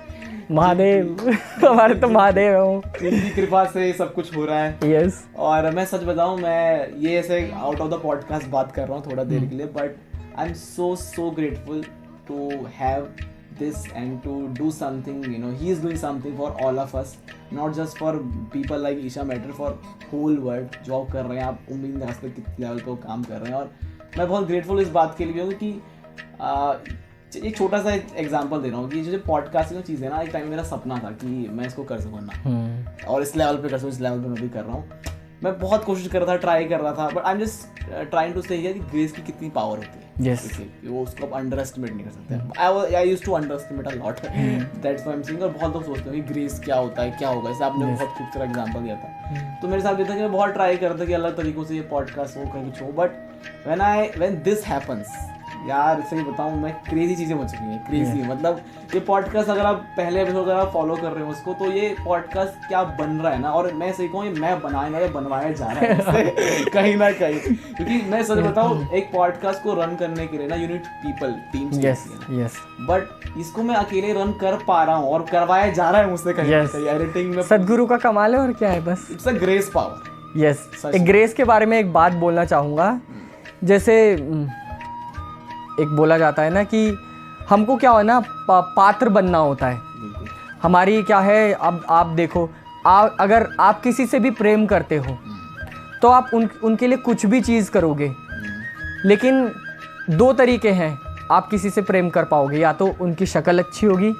महादेव हमारे तो महादेव हो, उनकी कृपा से सब कुछ हो रहा है। यस। और मैं सच बताऊं, मैं ये ऐसे आउट ऑफ द पॉडकास्ट बात कर रहा हूँ थोड़ा देर के लिए, but I am so grateful to have this and to do something, he is doing something for all of us, not just for people like Isha Matter, for whole world। Job कर रहे हैं आप, उम्मीद नहीं कर सकते किस level पे वो काम कर रहे हैं। और मैं बहुत ग्रेटफुल इस बात के लिए हूँ कि एक छोटा सा एग्जांपल दे रहा हूँ कि जो पॉडकास्ट की चीज़ है ना, एक टाइम मेरा सपना था कि मैं इसको कर सकूँ ना, और इस लेवल पे कर सकूँ, इस लेवल पे मैं भी कर रहा हूँ। मैं बहुत कोशिश कर रहा था, ट्राई कर रहा था, but I am just trying to say कि ग्रेस की कितनी पावर होती है। Yes. वो उसको आप अंडर एस्टिमेट नहीं कर सकते। I used to underestimate a lot, that's why I am saying. और बहुत लोग सोचते हैं कि ग्रेस क्या होता है, क्या होगा, जैसे आपने बहुत खूबसूरत एग्जांपल दिया था। तो मेरे साथ ये था कि मैं बहुत ट्राई करता कि अलग तरीकों से ये पॉडकास्ट हो, कहीं कुछ हो, बट व्हेन दिस हैपेंस, यार सही बताऊं, मैं क्रेजी चीज़ें हो चुकी हैं, क्रेजी। मतलब ये पॉडकास्ट अगर आप पहले एपिसोड अगर आप फॉलो कर रहे हो उसको, तो ये पॉडकास्ट क्या बन रहा है ना, और मैं सही कहूँ ये मैं बनवाया जा रहा है कहीं ना कहीं, क्योंकि मैं सच बताऊं, एक पॉडकास्ट को रन करने के लिए ना यू नीड पीपल, टीम चाहिए, बट इसको मैं अकेले रन कर पा रहा हूँ और करवाया जा रहा है मुझसे कहीं ना कहीं एडिटिंग में। सदगुरु का कमाल है और क्या है, बस it's a grace power. Yes, एक ग्रेस के बारे में एक बात बोलना चाहूँगा। जैसे एक बोला जाता है ना कि हमको क्या हो ना, पात्र बनना होता है। हमारी क्या है, अब आप देखो, अगर आप किसी से भी प्रेम करते हो तो आप उनके लिए कुछ भी चीज़ करोगे, लेकिन दो तरीके हैं आप किसी से प्रेम कर पाओगे, या तो उनकी शक्ल अच्छी होगी,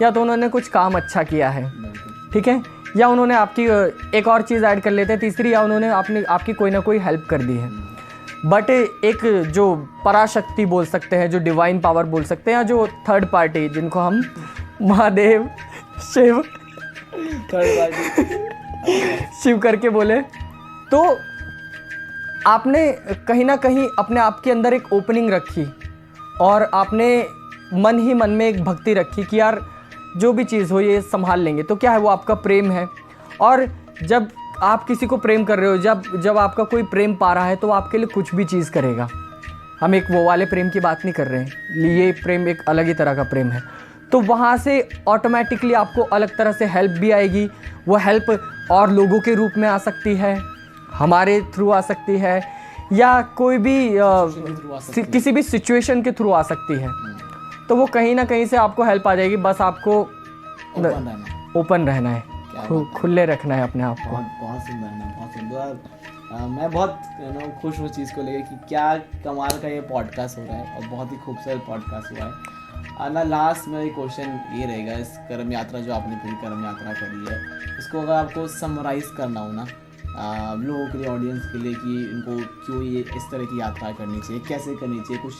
या तो उन्होंने कुछ काम अच्छा किया है, ठीक है, या उन्होंने आपकी एक और चीज़ ऐड कर लेते हैं तीसरी, या उन्होंने आपकी कोई ना कोई हेल्प कर दी है। बट एक जो पराशक्ति बोल सकते हैं, जो डिवाइन पावर बोल सकते हैं, या जो थर्ड पार्टी जिनको हम महादेव, शिव करके बोले, तो आपने कहीं ना कहीं अपने आप के अंदर एक ओपनिंग रखी और आपने मन ही मन में एक भक्ति रखी कि यार जो भी चीज़ हो ये संभाल लेंगे। तो क्या है, वो आपका प्रेम है। और जब आप किसी को प्रेम कर रहे हो, जब आपका कोई प्रेम पा रहा है, तो आपके लिए कुछ भी चीज़ करेगा। हम एक वो वाले प्रेम की बात नहीं कर रहे हैं, ये प्रेम एक अलग ही तरह का प्रेम है। तो वहाँ से ऑटोमेटिकली आपको अलग तरह से हेल्प भी आएगी। वो हेल्प और लोगों के रूप में आ सकती है, हमारे थ्रू आ सकती है, या कोई भी किसी भी सिचुएशन के थ्रू आ सकती है। तो वो कहीं ना कहीं से आपको हेल्प आ जाएगी, बस आपको ओपन रहना है, खुले रखना है अपने आप को। बहुत सुंदर ना, बहुत सुंदर। मैं बहुत खुश हूँ चीज़ को लेकर कि क्या कमाल का ये पॉडकास्ट हो रहा है, और बहुत ही खूबसूरत पॉडकास्ट हुआ है ना। लास्ट में एक क्वेश्चन ये रहेगा, इस कर्म यात्रा जो आपने पूरी कर्म यात्रा करी है, इसको अगर आपको समराइज़ करना हो ना लोगों के लिए, ऑडियंस के लिए, कि इनको क्यों ये इस तरह की यात्रा करनी चाहिए, कैसे करनी चाहिए, कुछ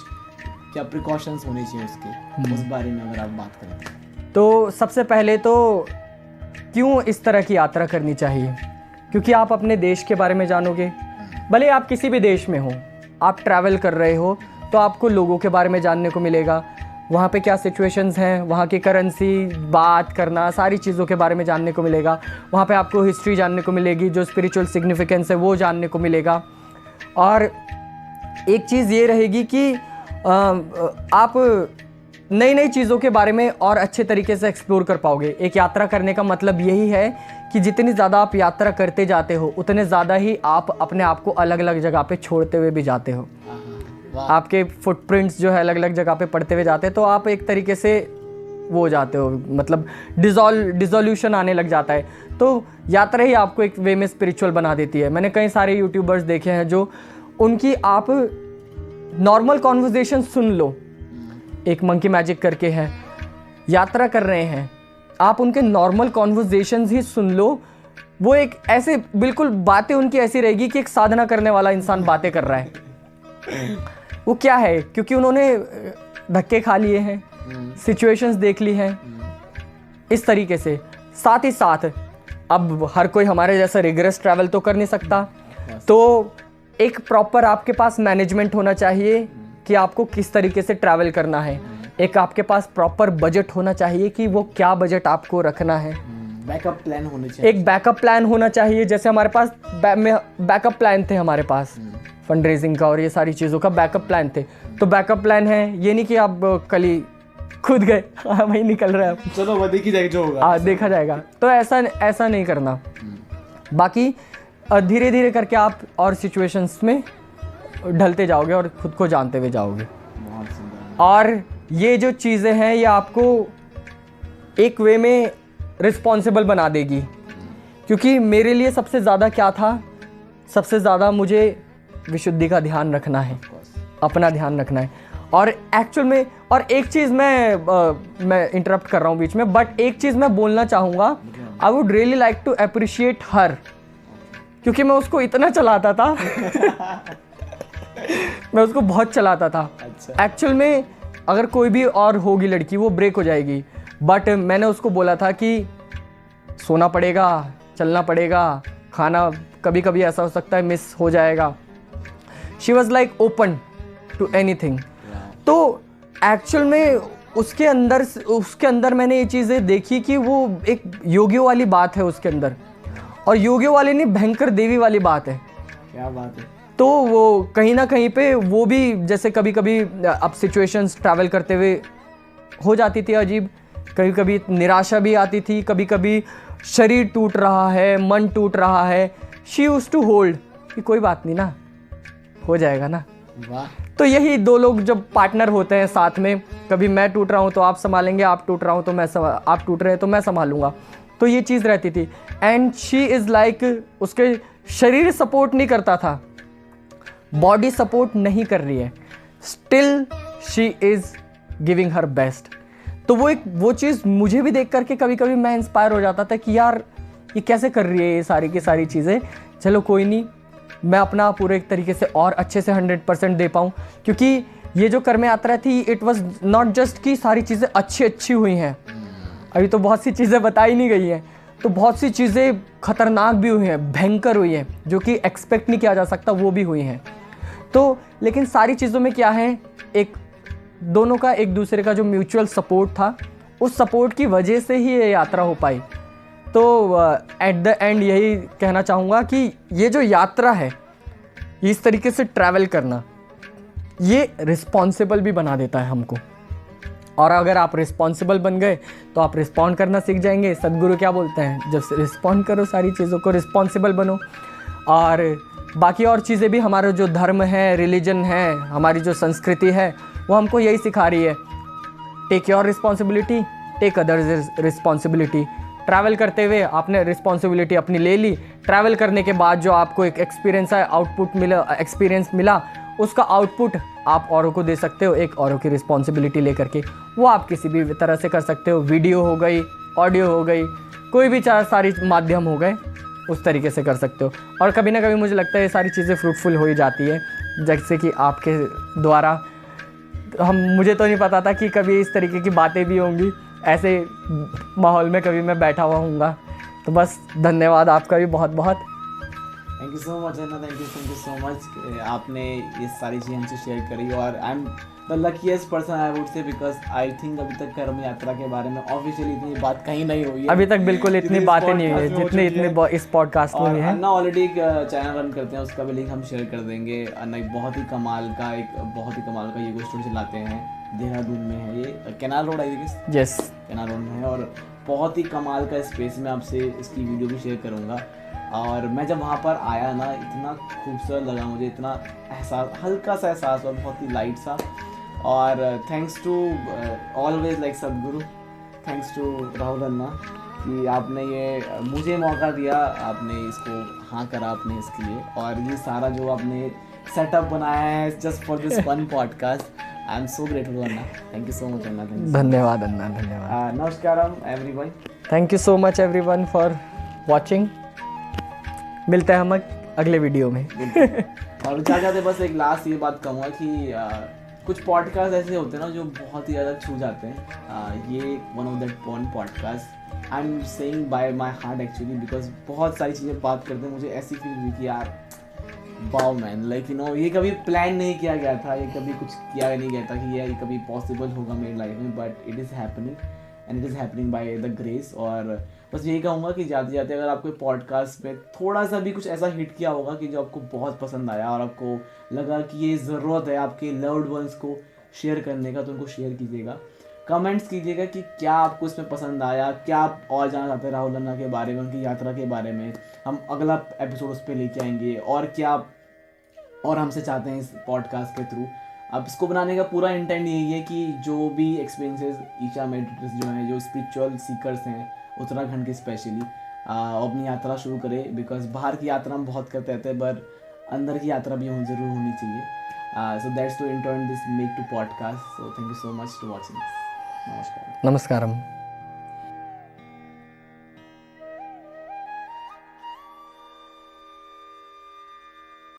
क्या प्रिकॉशंस होने चाहिए उसके, उस बारे में अगर आप बात करें। तो सबसे पहले तो क्यों इस तरह की यात्रा करनी चाहिए, क्योंकि आप अपने देश के बारे में जानोगे। भले आप किसी भी देश में हो, आप ट्रैवल कर रहे हो, तो आपको लोगों के बारे में जानने को मिलेगा, वहाँ पे क्या सिचुएशंस हैं, वहाँ की करेंसी, बात करना, सारी चीज़ों के बारे में जानने को मिलेगा। वहाँ पे आपको हिस्ट्री जानने को मिलेगी, जो स्पिरिचुअल सिग्निफिकेंस है वो जानने को मिलेगा। और एक चीज़ ये रहेगी कि आप नई नई चीज़ों के बारे में और अच्छे तरीके से एक्सप्लोर कर पाओगे। एक यात्रा करने का मतलब यही है कि जितनी ज़्यादा आप यात्रा करते जाते हो, उतने ज़्यादा ही आप अपने आप को अलग अलग जगह पे छोड़ते हुए भी जाते हो। आपके फुटप्रिंट्स जो है अलग अलग जगह पे पड़ते हुए जाते हैं, तो आप एक तरीके से वो हो जाते हो, मतलब डिसोल्यूशन आने लग जाता है। तो यात्रा ही आपको एक वे में स्पिरिचुअल बना देती है। मैंने कई सारे यूट्यूबर्स देखे हैं जो उनकी आप नॉर्मल कॉन्वर्सेशन सुन लो, एक मंकी मैजिक करके है, यात्रा कर रहे हैं, आप उनके नॉर्मल कॉन्वर्सेशंस ही सुन लो, वो एक ऐसे बिल्कुल बातें उनकी ऐसी रहेगी कि एक साधना करने वाला इंसान बातें कर रहा है। वो क्या है, क्योंकि उन्होंने धक्के खा लिए हैं, सिचुएशंस देख ली हैं इस तरीके से। साथ ही साथ अब हर कोई हमारे जैसा रिगरस ट्रैवल तो कर नहीं सकता, तो एक प्रॉपर आपके पास मैनेजमेंट होना चाहिए कि आपको किस तरीके से ट्रैवल करना है। एक आपके पास प्रॉपर बजट होना चाहिए कि वो क्या बजट आपको रखना है। बैकअप प्लान होने चाहिए। एक बैकअप प्लान होना चाहिए, जैसे हमारे पास बैकअप प्लान थे हमारे पास फंड रेजिंग का और ये सारी चीज़ों का बैकअप प्लान थे। तो बैकअप प्लान है, ये नहीं कि आप कल ही खुद गए हाँ वही निकल रहा है, चलो वो देखी जाएगा जो होगा। देखा जाएगा। तो ऐसा नहीं करना। बाकी धीरे धीरे करके आप और सिचुएशंस में ढलते जाओगे और खुद को जानते हुए जाओगे। बहुत सुंदर। और ये जो चीज़ें हैं ये आपको एक वे में रिस्पॉन्सिबल बना देगी, क्योंकि मेरे लिए सबसे ज़्यादा क्या था, सबसे ज़्यादा मुझे विशुद्धि का ध्यान रखना है, अपना ध्यान रखना है। और एक्चुअल में और एक चीज़ मैं इंटरप्ट कर रहा हूँ बीच में, बट एक चीज़ मैं बोलना चाहूँगा, I would really like to appreciate her, क्योंकि मैं उसको इतना चलाता था मैं उसको बहुत चलाता था। अच्छा। एक्चुअल में अगर कोई भी और होगी लड़की वो ब्रेक हो जाएगी, बट मैंने उसको बोला था कि सोना पड़ेगा, चलना पड़ेगा, खाना कभी कभी ऐसा हो सकता है मिस हो जाएगा। She was like open to anything. तो एक्चुअल में उसके अंदर मैंने ये चीज़ें देखी कि वो एक योगियों वाली बात है उसके अंदर, और योगियों वाली नहीं भयंकर देवी वाली बात है। क्या बात है। तो वो कहीं ना कहीं पे वो भी जैसे कभी कभी अब सिचुएशंस ट्रैवल करते हुए हो जाती थी अजीब, कभी कभी निराशा भी आती थी, कभी कभी शरीर टूट रहा है, मन टूट रहा है। शी यूज्ड टू होल्ड कि कोई बात नहीं ना, हो जाएगा ना। वाह। तो यही दो लोग जब पार्टनर होते हैं साथ में, कभी मैं टूट रहा हूँ तो आप संभालेंगे, आप टूट रहा हूँ तो आप टूट रहे हैं तो मैं संभालूंगा, तो ये चीज़ रहती थी। एंड शी इज़ लाइक, उसके शरीर सपोर्ट नहीं करता था, बॉडी सपोर्ट नहीं कर रही है, still she is giving her best. तो वो चीज़ मुझे भी देख करके कभी कभी मैं इंस्पायर हो जाता था कि यार ये कैसे कर रही है ये सारी की सारी चीज़ें। चलो कोई नहीं, मैं अपना पूरे एक तरीके से और अच्छे से 100% दे पाऊँ, क्योंकि ये जो कर्म यात्रा थी इट वाज नॉट जस्ट कि सारी चीज़ें अच्छी हुई हैं, अभी तो बहुत सी चीज़ें बताई नहीं गई हैं, तो बहुत सी चीज़ें खतरनाक भी हुई हैं, भयंकर हुई हैं, जो कि एक्सपेक्ट नहीं किया जा सकता, वो भी हुई हैं। तो लेकिन सारी चीज़ों में क्या है, एक दोनों का एक दूसरे का जो म्यूचुअल सपोर्ट था, उस सपोर्ट की वजह से ही ये यात्रा हो पाई। तो एट द एंड यही कहना चाहूँगा कि ये जो यात्रा है, इस तरीके से ट्रैवल करना, ये रिस्पॉन्सिबल भी बना देता है हमको। और अगर आप रिस्पॉन्सिबल बन गए तो आप रिस्पॉन्ड करना सीख जाएंगे। सदगुरु क्या बोलते हैं, जब रिस्पॉन्ड करो सारी चीज़ों को, रिस्पॉन्सिबल बनो। और बाकी और चीज़ें भी, हमारा जो धर्म है, रिलीजन है, हमारी जो संस्कृति है, वो हमको यही सिखा रही है, take your responsibility, take others responsibility. Travel करते हुए आपने रिस्पॉन्सिबिलिटी अपनी ले ली, ट्रैवल करने के बाद जो आपको एक एक्सपीरियंस मिला, उसका आउटपुट आप औरों को दे सकते हो, एक औरों की रिस्पॉन्सिबिलिटी लेकर के। वो आप किसी भी तरह से कर सकते हो, वीडियो हो गई, ऑडियो हो गई, कोई भी सारी माध्यम हो गए, उस तरीके से कर सकते हो। और कभी ना कभी मुझे लगता है ये सारी चीज़ें फ्रूटफुल हो ही जाती है, जैसे कि आपके द्वारा। मुझे तो नहीं पता था कि कभी इस तरीके की बातें भी होंगी, ऐसे माहौल में कभी मैं बैठा हुआ हूँगा। तो बस धन्यवाद आपका भी बहुत बहुत। Thank you so much Anna, thank you so much. आपने ये सारी चीज़ें हमसे शेयर करी, और I am the luckiest person I would say, because I think अभी तक कर्म यात्रा के बारे में ऑफिशियली इतनी बात कहीं नहीं हुई है। अभी तक बिल्कुल इतनी बातें नहीं हुई है जितनी इस पॉडकास्ट में हुई है। अन्ना ऑलरेडी एक चैनल रन करते हैं, उसका भी लिंक हम शेयर कर देंगे। अन्ना एक बहुत ही कमाल का योगा स्टूडियो चलाते हैं, देहरादून में है ये, canal road I guess. Yes, canal road में है, और बहुत ही कमाल का स्पेस में आपसे इसकी वीडियो भी शेयर करूँगा। और मैं जब वहाँ पर आया ना, इतना खूबसूरत लगा मुझे, इतना एहसास, हल्का सा एहसास हुआ, बहुत ही लाइट सा। और थैंक्स टू ऑलवेज लाइक सदगुरु, थैंक्स टू राहुल अन्ना कि आपने ये मुझे मौका दिया, आपने इसको हाँ करा आपने इसके लिए, और ये सारा जो आपने सेटअप बनाया है just for this one podcast, I am so grateful anna. Thank you so much anna. धन्यवाद अन्ना, धन्यवाद। नमस्कारम everyone. Thank you so much everyone for watching. मिलते हैं हम अगले वीडियो में। और क्या कहते, बस एक लास्ट ये बात कहूँगा कि कुछ पॉडकास्ट ऐसे होते हैं ना जो बहुत ही ज़्यादा छू जाते हैं। ये one of that podcast I am saying by my heart actually, because बहुत सारी चीज़ें बात करते हैं, मुझे ऐसी फील हुई कि यार वाओ मैन, लाइक ये कभी प्लान नहीं किया गया था, ये कभी कुछ किया नहीं गया था कि ये कभी पॉसिबल होगा मेरी लाइफ में, but it is happening and it is happening by the grace. और बस यही कहूँगा कि जाते जाते अगर आपको पॉडकास्ट में थोड़ा सा भी कुछ ऐसा हिट किया होगा कि जो आपको बहुत पसंद आया और आपको लगा कि ये ज़रूरत है आपके लव्ड वंस को शेयर करने का, तो उनको शेयर कीजिएगा, कमेंट्स कीजिएगा कि क्या आपको इसमें पसंद आया, क्या आप और जानना चाहते हैं राहुल अन्ना के बारे में, उनकी यात्रा के बारे में। हम अगला एपिसोड उस पर लेके आएंगे, और क्या और हमसे चाहते हैं इस पॉडकास्ट के थ्रू। अब इसको बनाने का पूरा इंटेंट यही है कि जो भी एक्सपीरियंसेस ईशा मेडिटेटर्स जो हैं, जो स्पिरिचुअल सीकर्स हैं उत्तराखंड के स्पेशली, अपनी यात्रा शुरू करें। बिकॉज बाहर की यात्रा हम बहुत करते रहते हैं, पर अंदर की यात्रा भी हम ज़रूर होनी चाहिए। So that's to intern this make to podcast. So thank you so much to watching this. नमस्कार। नमस्कारम।